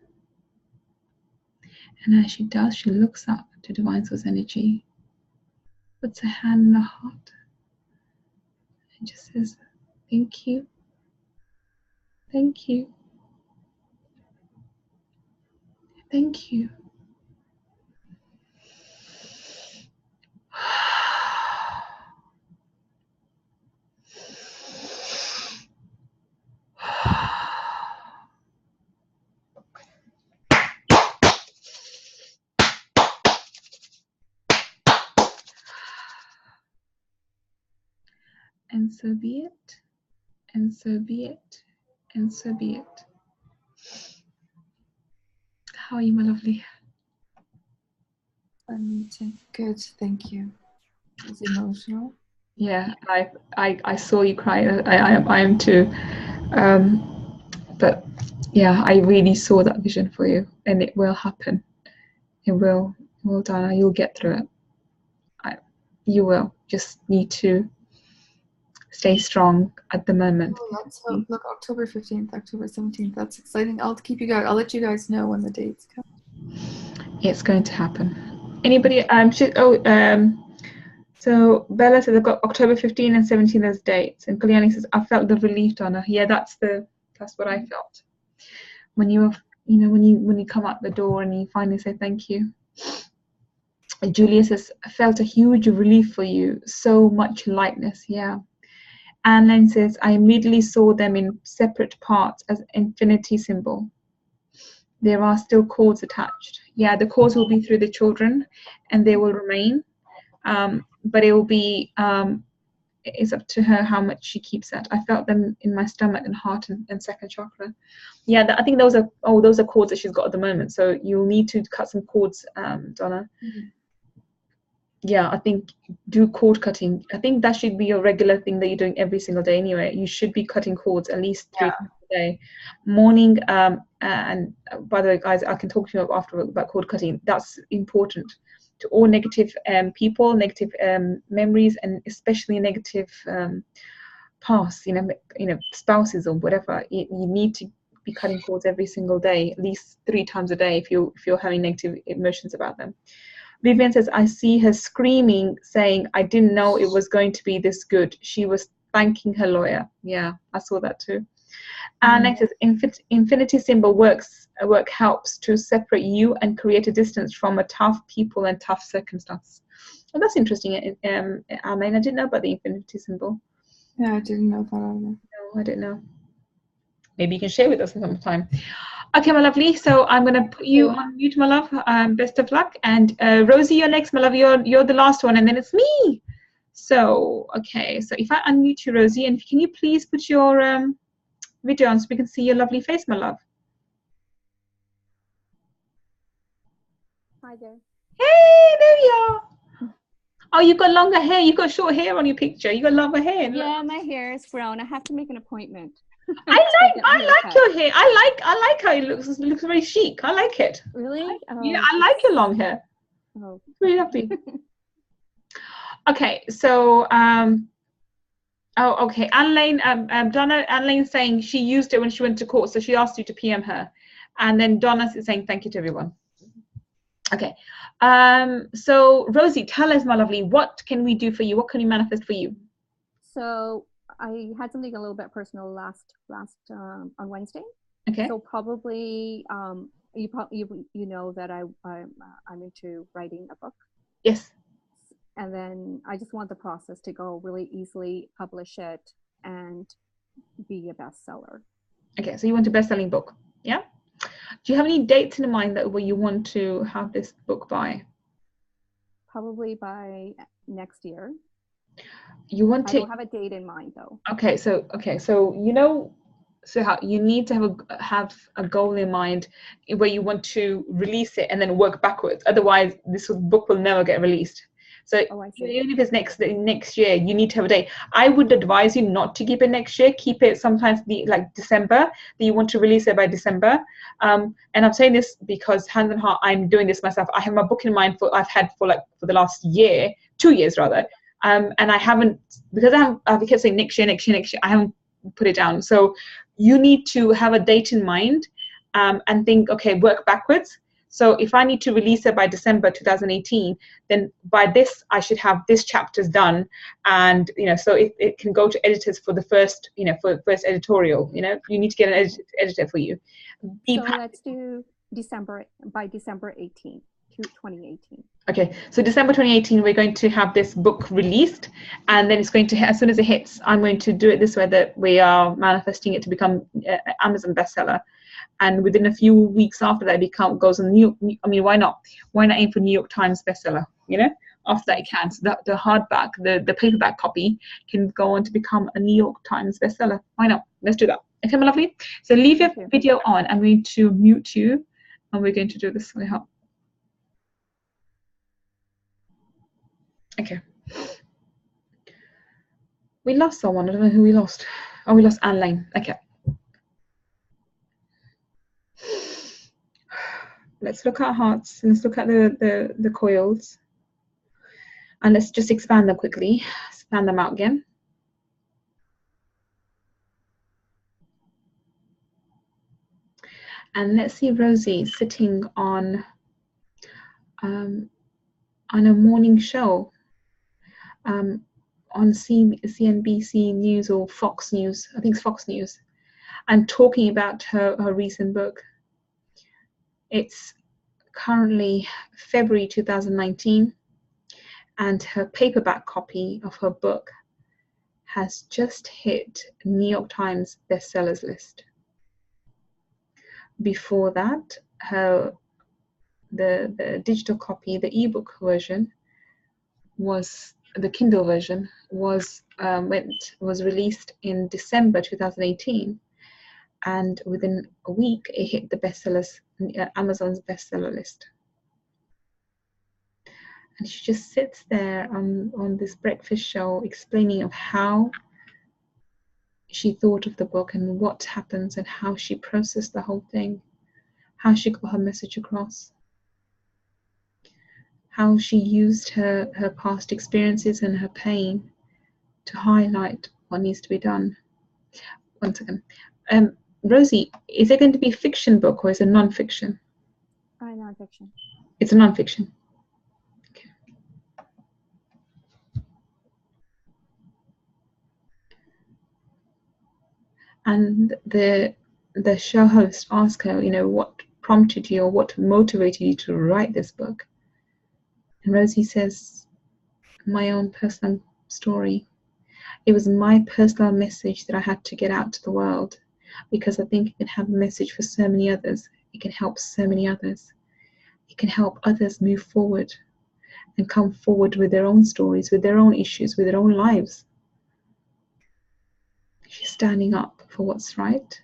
And as she does, she looks up to Divine Source Energy, puts her hand in her heart, and just says, thank you, thank you, thank you. And so be it, and so be it, and so be it. How are you, my lovely? I'm good, thank you. It was emotional. Yeah, I saw you cry. I am too. But yeah, I really saw that vision for you, and it will happen. It will, Dana. You'll get through it. You will. Just need to stay strong at the moment. Oh, let's hope. Look, October 15th, October 17th. That's exciting. I'll let you guys know when the dates come. It's going to happen. Anybody? So Bella says I've got October 15 and 17 as dates, and Kalyani says I felt the relief, Donna. Yeah, that's what I felt when you when you come out the door and you finally say thank you. And Julia says I felt a huge relief for you, so much lightness. Yeah. Anne Lynn says I immediately saw them in separate parts as infinity symbol. There are still cords attached. Yeah, the cords will be through the children, and they will remain. But it will be it's up to her how much she keeps that. I felt them in my stomach and heart and second chakra. Yeah, I think those are cords that she's got at the moment. So you'll need to cut some cords, Donna. Mm-hmm. Yeah, I think do cord cutting. I think that should be your regular thing that you're doing every single day anyway. You should be cutting cords at least 3 times a day. Morning, and by the way, guys, I can talk to you after about cord cutting. That's important. to all negative people, negative memories, and especially negative past, spouses or whatever. You need to be cutting cords every single day, at least 3 times a day if you're having negative emotions about them. Vivian says, I see her screaming, saying, I didn't know it was going to be this good. She was thanking her lawyer. Yeah, I saw that too. And next is infinity symbol work helps to separate you and create a distance from a tough people and tough circumstance. Well, that's interesting. I mean, I didn't know about the infinity symbol. Yeah, I didn't know that either. No, I didn't know. Maybe you can share with us sometime. Okay, my lovely. So I'm going to put you on mute, my love. Best of luck. And Rosie, you're next, my love. You're the last one, and then it's me. So, okay. So if I unmute you, Rosie, and can you please put your video on so we can see your lovely face, my love? Hi there. Hey, there you are. Oh, you've got longer hair. You've got short hair on your picture. You got longer hair. Yeah, my hair is brown. I have to make an appointment. I like your hair. I like how it looks. It looks very chic. I like it. Really? Yeah, I like your long hair. Oh, it's really lovely. Okay, so okay. Anne-Lane, Donna, Anne-Lane saying she used it when she went to court, so she asked you to PM her, and then Donna is saying thank you to everyone. Okay. So Rosie, tell us, my lovely, what can we do for you? What can we manifest for you? So I had something a little bit personal last on Wednesday. Okay. So probably you know that I'm into writing a book. Yes. And then I just want the process to go really easily, publish it, and be a bestseller. Okay, so you want a best-selling book, yeah? Do you have any dates in mind that where you want to have this book by? Probably by next year. You want to? I don't have a date in mind though. Okay, so how you need to have a goal in mind where you want to release it and then work backwards. Otherwise, this book will never get released. So even if it's next year, you need to have a date. I would advise you not to keep it next year. Keep it sometimes like December, that you want to release it by December. And I'm saying this because hand on heart, I'm doing this myself. I have my book in mind I've had for the last year, 2 years rather. And I haven't, because I kept saying next year, I haven't put it down. So you need to have a date in mind and think, okay, work backwards. So if I need to release it by December 2018, then by this, I should have this chapters done. And, so it can go to editors for the first, for the first editorial, you need to get an editor for you. So let's do by December 18th, 2018. Okay, so December 2018, we're going to have this book released, and then it's going to, as soon as it hits, I'm going to do it this way, that we are manifesting it to become an Amazon bestseller. And within a few weeks after that, it goes on New York. I mean, why not? Why not aim for New York Times bestseller? After that it can. So the hardback, the paperback copy can go on to become a New York Times bestseller. Why not? Let's do that. Okay, my lovely. So leave your video on. I'm going to mute you, and we're going to do this. I hope. Okay. We lost someone. I don't know who we lost. Oh, we lost Anne Lane. Okay. Let's look at hearts, and let's look at the coils, and let's just expand them quickly. Expand them out again. And let's see Rosie sitting on a morning show on CNBC News or Fox News. I think it's Fox News, and talking about her recent book. It's currently February 2019, and her paperback copy of her book has just hit New York Times bestsellers list. Before that, the digital copy, the ebook version, was the Kindle version was released in December 2018. And within a week, it hit the bestsellers, Amazon's bestseller list. And she just sits there on this breakfast show explaining of how she thought of the book and what happens and how she processed the whole thing, how she got her message across, how she used her past experiences and her pain to highlight what needs to be done. One second. Rosie, is it going to be a fiction book or is it non-fiction? Nonfiction. It's a non-fiction. Okay. And the show host asked her, you know, what prompted you or what motivated you to write this book? And Rosie says, my own personal story. It was my personal message that I had to get out to the world, because I think it can have a message for so many others. It can help so many others. It can help others move forward and come forward with their own stories, with their own issues, with their own lives. She's standing up for what's right,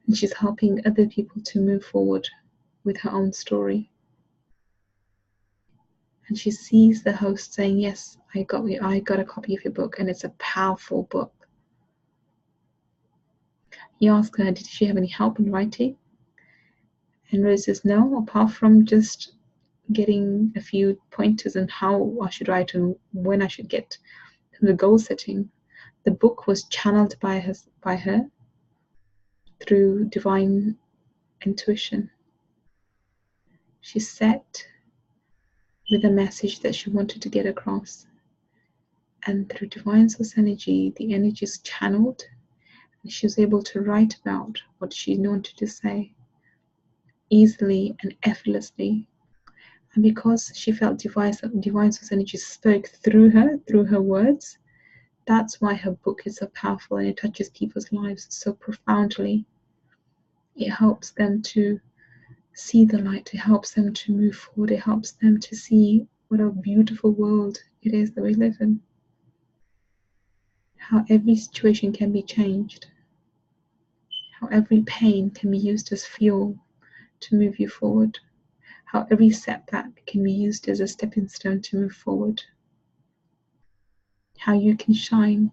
and she's helping other people to move forward with her own story. And she sees the host saying, yes, I got a copy of your book, and it's a powerful book. He asked her, did she have any help in writing? And Rose says, no, apart from just getting a few pointers on how I should write and when I should get the goal setting. The book was channeled by her through divine intuition. She set with a message that she wanted to get across. And through divine source energy, the energy is channeled, and she was able to write about what she wanted to say easily and effortlessly. And because she felt divine source energy spoke through her words, that's why her book is so powerful and it touches people's lives so profoundly. It helps them to see the light. It helps them to move forward. It helps them to see what a beautiful world it is that we live in. How every situation can be changed. How every pain can be used as fuel to move you forward. How every setback can be used as a stepping stone to move forward. How you can shine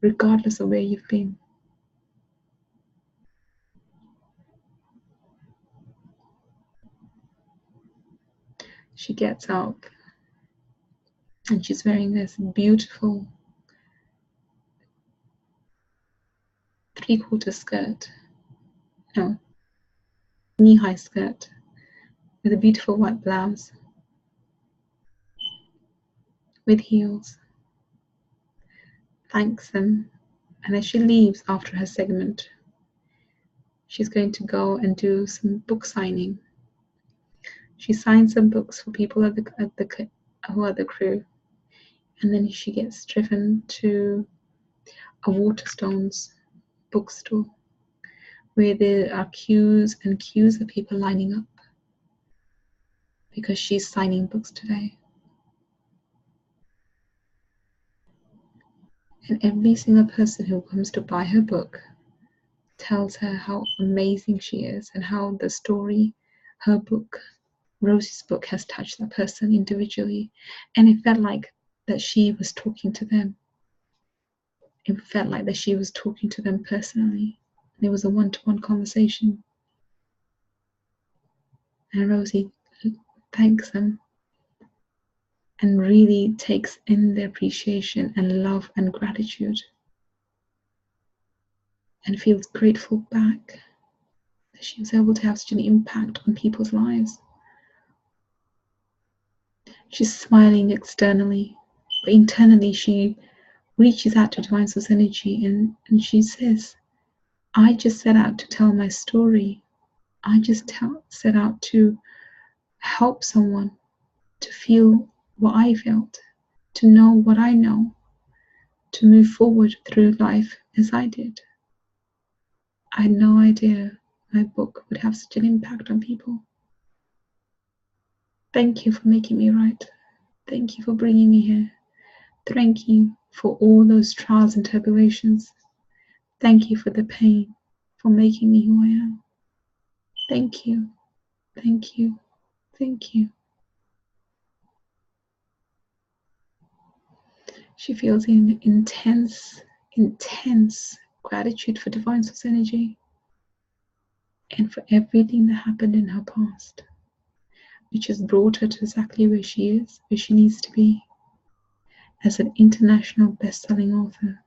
regardless of where you've been. She gets up and she's wearing this beautiful 3/4 skirt, no, knee-high skirt with a beautiful white blouse with heels. Thanks them, and as she leaves after her segment, she's going to go and do some book signing. She signs some books for people who are the crew, and then she gets driven to a Waterstones bookstore where there are queues and queues of people lining up because she's signing books today. And every single person who comes to buy her book tells her how amazing she is and how the story, her book, Rosie's book, has touched that person individually. And it felt like that she was talking to them. It felt like that she was talking to them personally. There was a one-to-one conversation. And Rosie thanks them and really takes in the appreciation and love and gratitude and feels grateful back that she was able to have such an impact on people's lives. She's smiling externally, but internally she reaches out to divine source energy and she says, I just set out to tell my story. I just set out to help someone to feel what I felt, to know what I know, to move forward through life as I did. I had no idea my book would have such an impact on people. Thank you for making me write. Thank you for bringing me here. Thank you for all those trials and tribulations. Thank you for the pain, for making me who I am. Thank you, thank you, thank you. She feels an intense gratitude for divine source energy and for everything that happened in her past. which has brought her to exactly where she is, where she needs to be as an international best-selling author.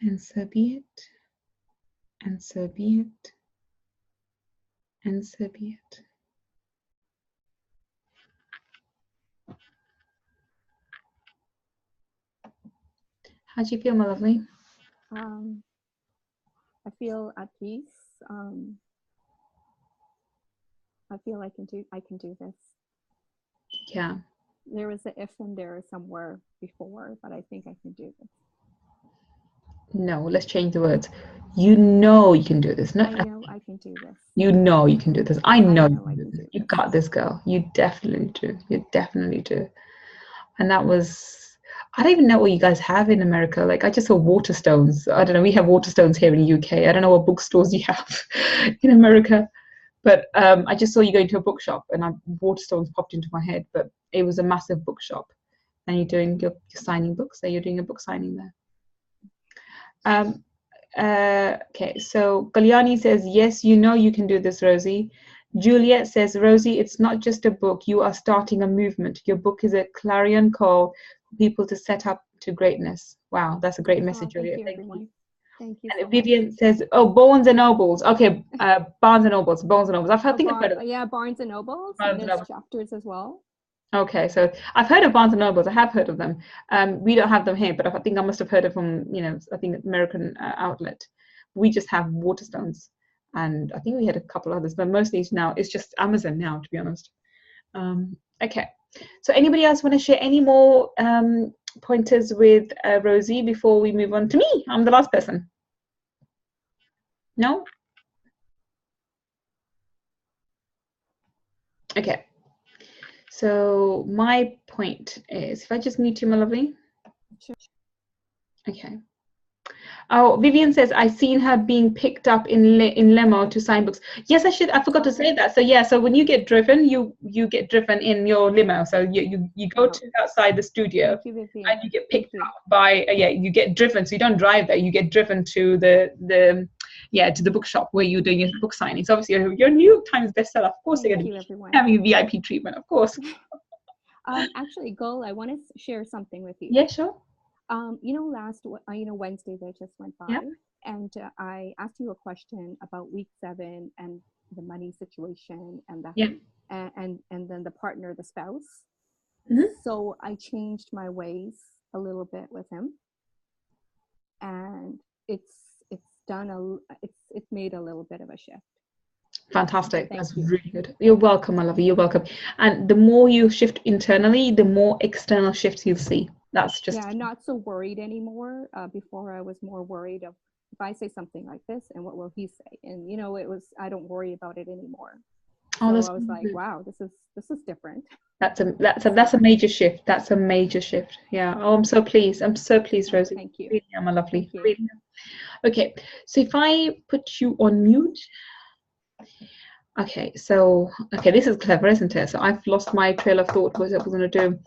And so be it, and so be it, and so be it. How do you feel, my lovely? I feel at peace. I feel I can do this. Yeah. There was an if in there somewhere before, but I think I can do this. No, let's change the words. You know you can do this. No, I know I can do this. you know you can do this. I know you I can do can this. do You this. got this, girl. You definitely do. You definitely do. And that was, I don't even know what you guys have in America. Like, I just saw Waterstones. I don't know. We have Waterstones here in the UK. I don't know what bookstores you have in America. But I just saw you going to a bookshop, and Waterstones popped into my head. But it was a massive bookshop, and you're doing your signing books. So you're doing a book signing there. Okay, so Kalyani says, yes, you know you can do this, Rosie. Juliet says, Rosie, it's not just a book. You are starting a movement. Your book is a clarion call for people to set up to greatness. Wow, that's a great message, Juliet. Thank you, everyone. Thank you. And Vivian says, oh, Bones and Nobles. Okay, Barnes and Nobles. I've heard of Yeah, Barnes and Nobles. Barnes and There's Nobles. chapters as well. Okay, so I've heard of Barnes and Nobles. I have heard of them. We don't have them here, but I think I must have heard it from, I think American outlet. We just have Waterstones, and I think we had a couple others, but mostly now it's just Amazon now, to be honest. Okay, so anybody else want to share any more pointers with Rosie before we move on to me? I'm the last person. No? Okay. So my point is, if I just mute you, my lovely. Sure. Okay. Oh, Vivian says, I've seen her being picked up in limo to sign books. Yes, I forgot to say that. So yeah, so when you get driven, you get driven in your limo. So you go to outside the studio, and you get picked up by, you get driven. So you don't drive there, you get driven to the bookshop where you're doing your book signings. Obviously, you're a New York Times bestseller. Of course, they're going to be having VIP treatment, of course. Actually, Gul, I want to share something with you. Yeah, sure. Wednesday that just went by, and I asked you a question about week 7 and the money situation and and then the partner, the spouse. Mm-hmm. So I changed my ways a little bit with him, and it's made a little bit of a shift. Fantastic. That's really good. You're welcome, my lovey. You're welcome. And the more you shift internally, the more external shifts you'll see. That's just I'm not so worried anymore. Before I was more worried of if I say something like this and what will he say, and I don't worry about it anymore. So I was like, wow, this is different. That's a major shift. That's a major shift. Yeah. Oh, I'm so pleased. I'm so pleased, Rosie. Thank you. Really, my lovely. Really. Okay. So if I put you on mute. Okay. So this is clever, isn't it? So I've lost my trail of thought. What was I going to do?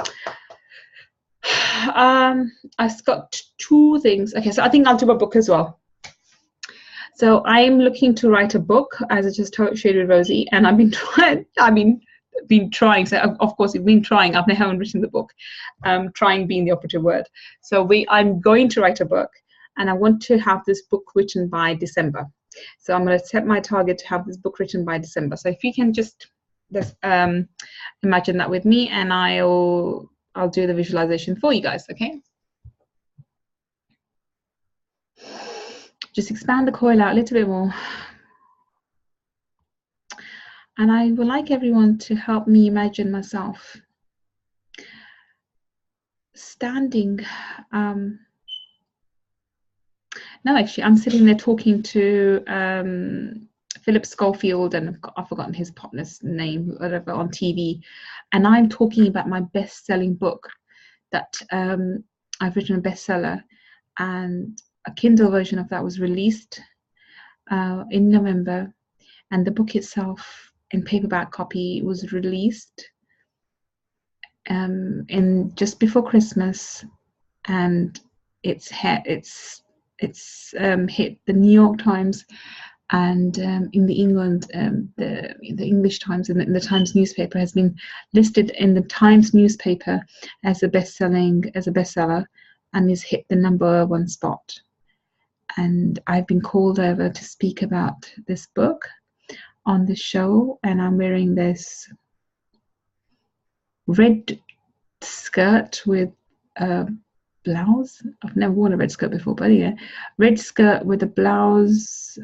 I've got 2 things. Okay, so I think I'll do a book as well. So I'm looking to write a book, as I just shared with Rosie, and I've been trying. So of course, I've been trying. I haven't written the book. Trying being the operative word. So I'm going to write a book, and I want to have this book written by December. So I'm going to set my target to have this book written by December. So if you can just imagine that with me, and I'll do the visualization for you guys, okay? Just expand the coil out a little bit more. And I would like everyone to help me imagine myself standing. No, actually, I'm sitting there talking to Philip Schofield, and I've forgotten his partner's name, whatever, on TV, and I'm talking about my best-selling book that I've written, a bestseller, and a Kindle version of that was released in November, and the book itself in paperback copy was released in just before Christmas, and it's hit the New York Times, and in the England, the English Times, and the Times newspaper has been listed in the Times newspaper as a bestseller, and has hit the #1 spot. And I've been called over to speak about this book on the show, and I'm wearing this red skirt with a blouse. I've never worn a red skirt before, but yeah, red skirt with a blouse,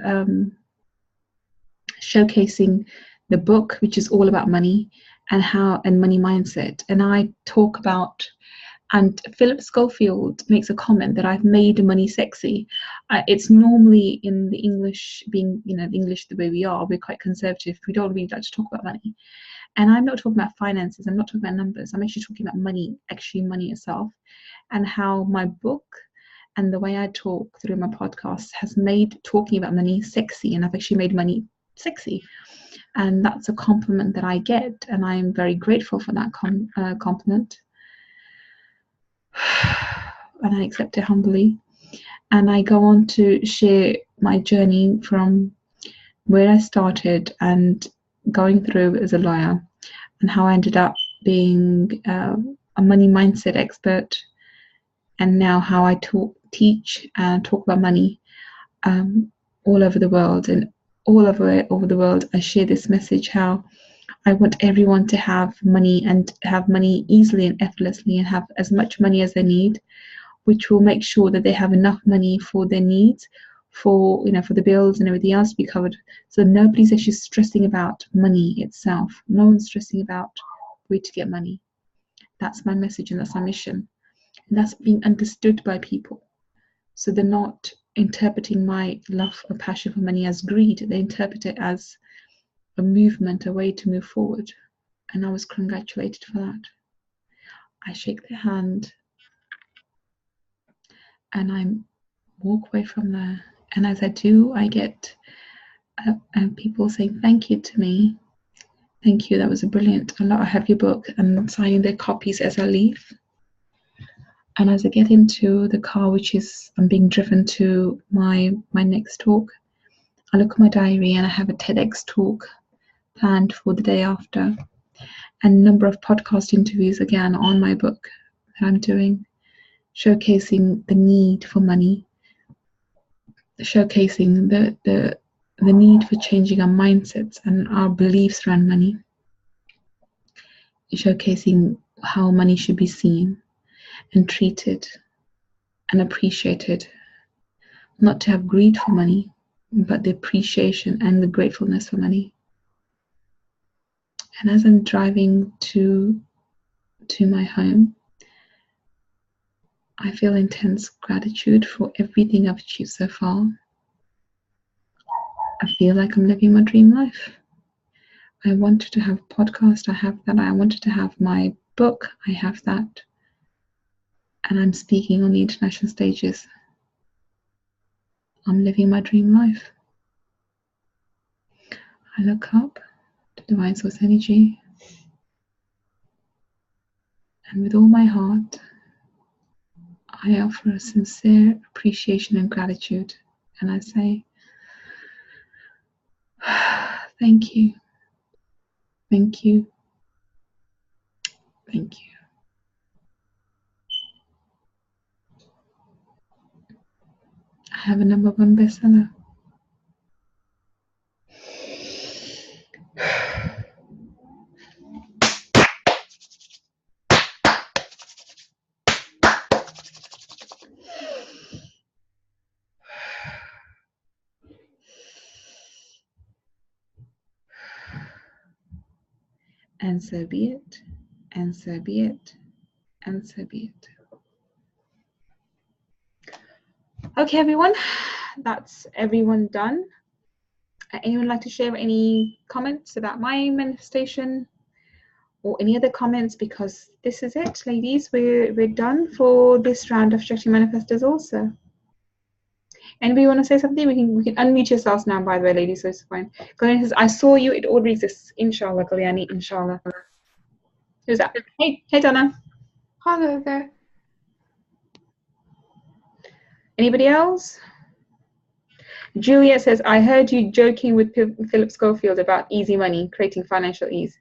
showcasing the book, which is all about money and money mindset. And I talk about, and Philip Schofield makes a comment that I've made money sexy. It's normally in the English, being, the English the way we are, we're quite conservative. We don't really like to talk about money. And I'm not talking about finances, I'm not talking about numbers, I'm actually talking about money, actually money itself, and how my book and the way I talk through my podcast has made talking about money sexy, and I've actually made money sexy. And that's a compliment that I get, and I'm very grateful for that compliment. And I accept it humbly. And I go on to share my journey from where I started and going through as a lawyer, and how I ended up being a money mindset expert, and now how I teach and talk about money all over the world. And all over the world, I share this message, how I want everyone to have money, and have money easily and effortlessly, and have as much money as they need, which will make sure that they have enough money for their needs, for the bills and everything else to be covered. So nobody's actually stressing about money itself. No one's stressing about where to get money. That's my message, and that's my mission. And that's being understood by people. So they're not interpreting my love or passion for money as greed. They interpret it as a movement, a way to move forward. And I was congratulated for that. I shake their hand, and I walk away from there. And as I do, I get people saying thank you to me. Thank you, that was brilliant. I have your book, and signing their copies as I leave. And as I get into the car, which is, I'm being driven to my next talk, I look at my diary, and I have a TEDx talk planned for the day after, and a number of podcast interviews again on my book that I'm doing, showcasing the need for money, showcasing the need for changing our mindsets and our beliefs around money, showcasing how money should be seen and treated and appreciated, not to have greed for money, but the appreciation and the gratefulness for money. And as I'm driving to my home, I feel intense gratitude for everything I've achieved so far. I feel like I'm living my dream life. I wanted to have a podcast, I have that. I wanted to have my book, I have that. And I'm speaking on the international stages. I'm living my dream life. I look up to Divine Source Energy, and with all my heart, I offer a sincere appreciation and gratitude. And I say, thank you, thank you, thank you. I have a #1 bestseller. And so be it, and so be it, and so be it. Okay, everyone, that's everyone done. Anyone like to share any comments about my manifestation or any other comments? Because this is it, ladies. We're done for this round of Shakti Manifestors also. Anybody want to say something? We can unmute yourselves now, by the way, ladies, so it's fine. Kalyani says, I saw you, it already exists. Inshallah, Kalyani, inshallah. Who's that? Hey, Donna. Hello there. Anybody else? Julia says, I heard you joking with Philip Schofield about easy money, creating financial ease.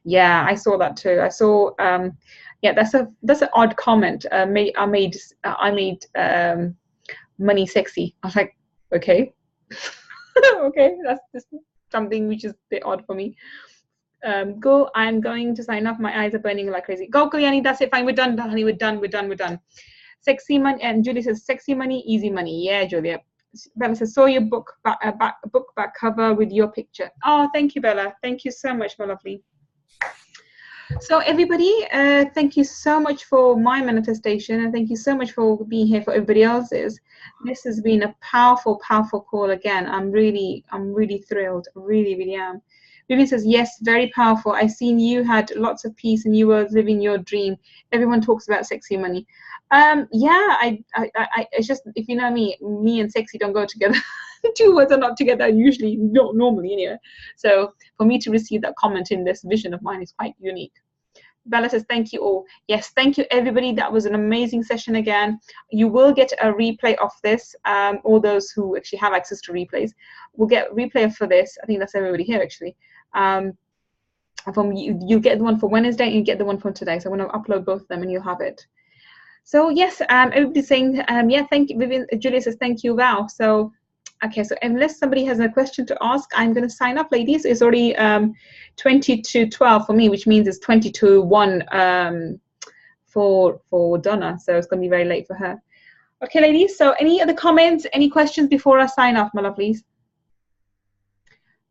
Yeah, I saw that too. I saw, yeah, that's an odd comment. I made money sexy. I was like, okay. Okay, that's just something which is a bit odd for me. Go, I'm going to sign off. My eyes are burning like crazy. Go, Kalyani, that's it. Fine, we're done, honey. We're done. Sexy money, and Julie says, sexy money, easy money. Yeah, Julia. Bella says, saw your book back cover with your picture. Oh, thank you, Bella. Thank you so much, my lovely. So everybody, thank you so much for my manifestation, and thank you so much for being here for everybody else's. This has been a powerful call again. I'm really thrilled. Really am. Vivian says, yes, very powerful. I've seen you had lots of peace and you were living your dream. Everyone talks about sexy money. Yeah, it's just, if you know me and sexy don't go together. Two words are not together usually, not normally anyway. So for me to receive that comment in this vision of mine is quite unique. Bella says, thank you all. Yes, thank you everybody. That was an amazing session again. You will get a replay of this. All those who actually have access to replays will get replay for this. I think that's everybody here actually. From you get the one for Wednesday and you get the one from today. So I'm going to upload both of them and you'll have it. So yes, everybody's saying, yeah, thank you. Vivian, Julia says, thank you, wow. So, okay, so unless somebody has a question to ask, I'm going to sign up, ladies. It's already 20 to 12 for me, which means it's 20 to 1 for Donna. So it's going to be very late for her. Okay, ladies, so any other comments, any questions before I sign off, my lovelies?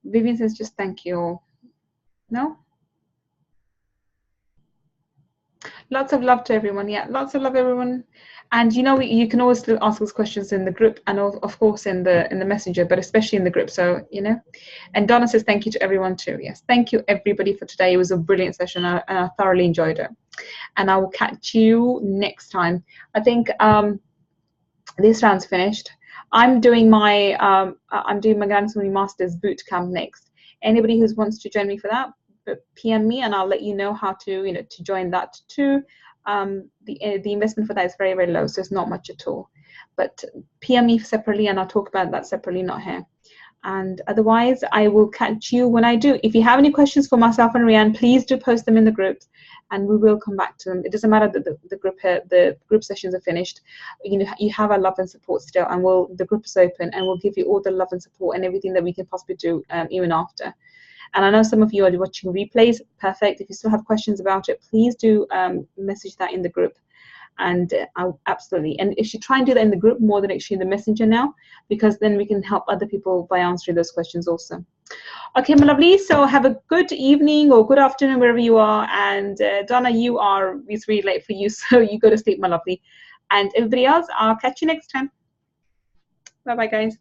Vivian says, just thank you all. No? Lots of love to everyone. Yeah, lots of love, everyone. And you know, you can always still ask those questions in the group and of course in the messenger, but especially in the group. So you know. And Donna says thank you to everyone too. Yes, thank you everybody for today. It was a brilliant session. I thoroughly enjoyed it. And I will catch you next time. I think this round's finished. I'm doing my Grand Swimming Masters boot camp next. Anybody who wants to join me for that, PM me and I'll let you know how to to join that too. The investment for that is very, very low, so it's not much at all. But PM me separately and I'll talk about that separately, not here. And otherwise, I will catch you when I do. If you have any questions for myself and Rianne, please do post them in the groups and we will come back to them. It doesn't matter that the group sessions are finished. You know, you have our love and support still, and the group is open and we'll give you all the love and support and everything that we can possibly do even after. And I know some of you are watching replays. Perfect. If you still have questions about it, please do message that in the group. And absolutely. And if you try and do that in the group more than actually in the messenger now, because then we can help other people by answering those questions also. Okay, my lovely. So have a good evening or good afternoon wherever you are. And Donna, it's really late for you, so you go to sleep, my lovely. And everybody else, I'll catch you next time. Bye-bye, guys.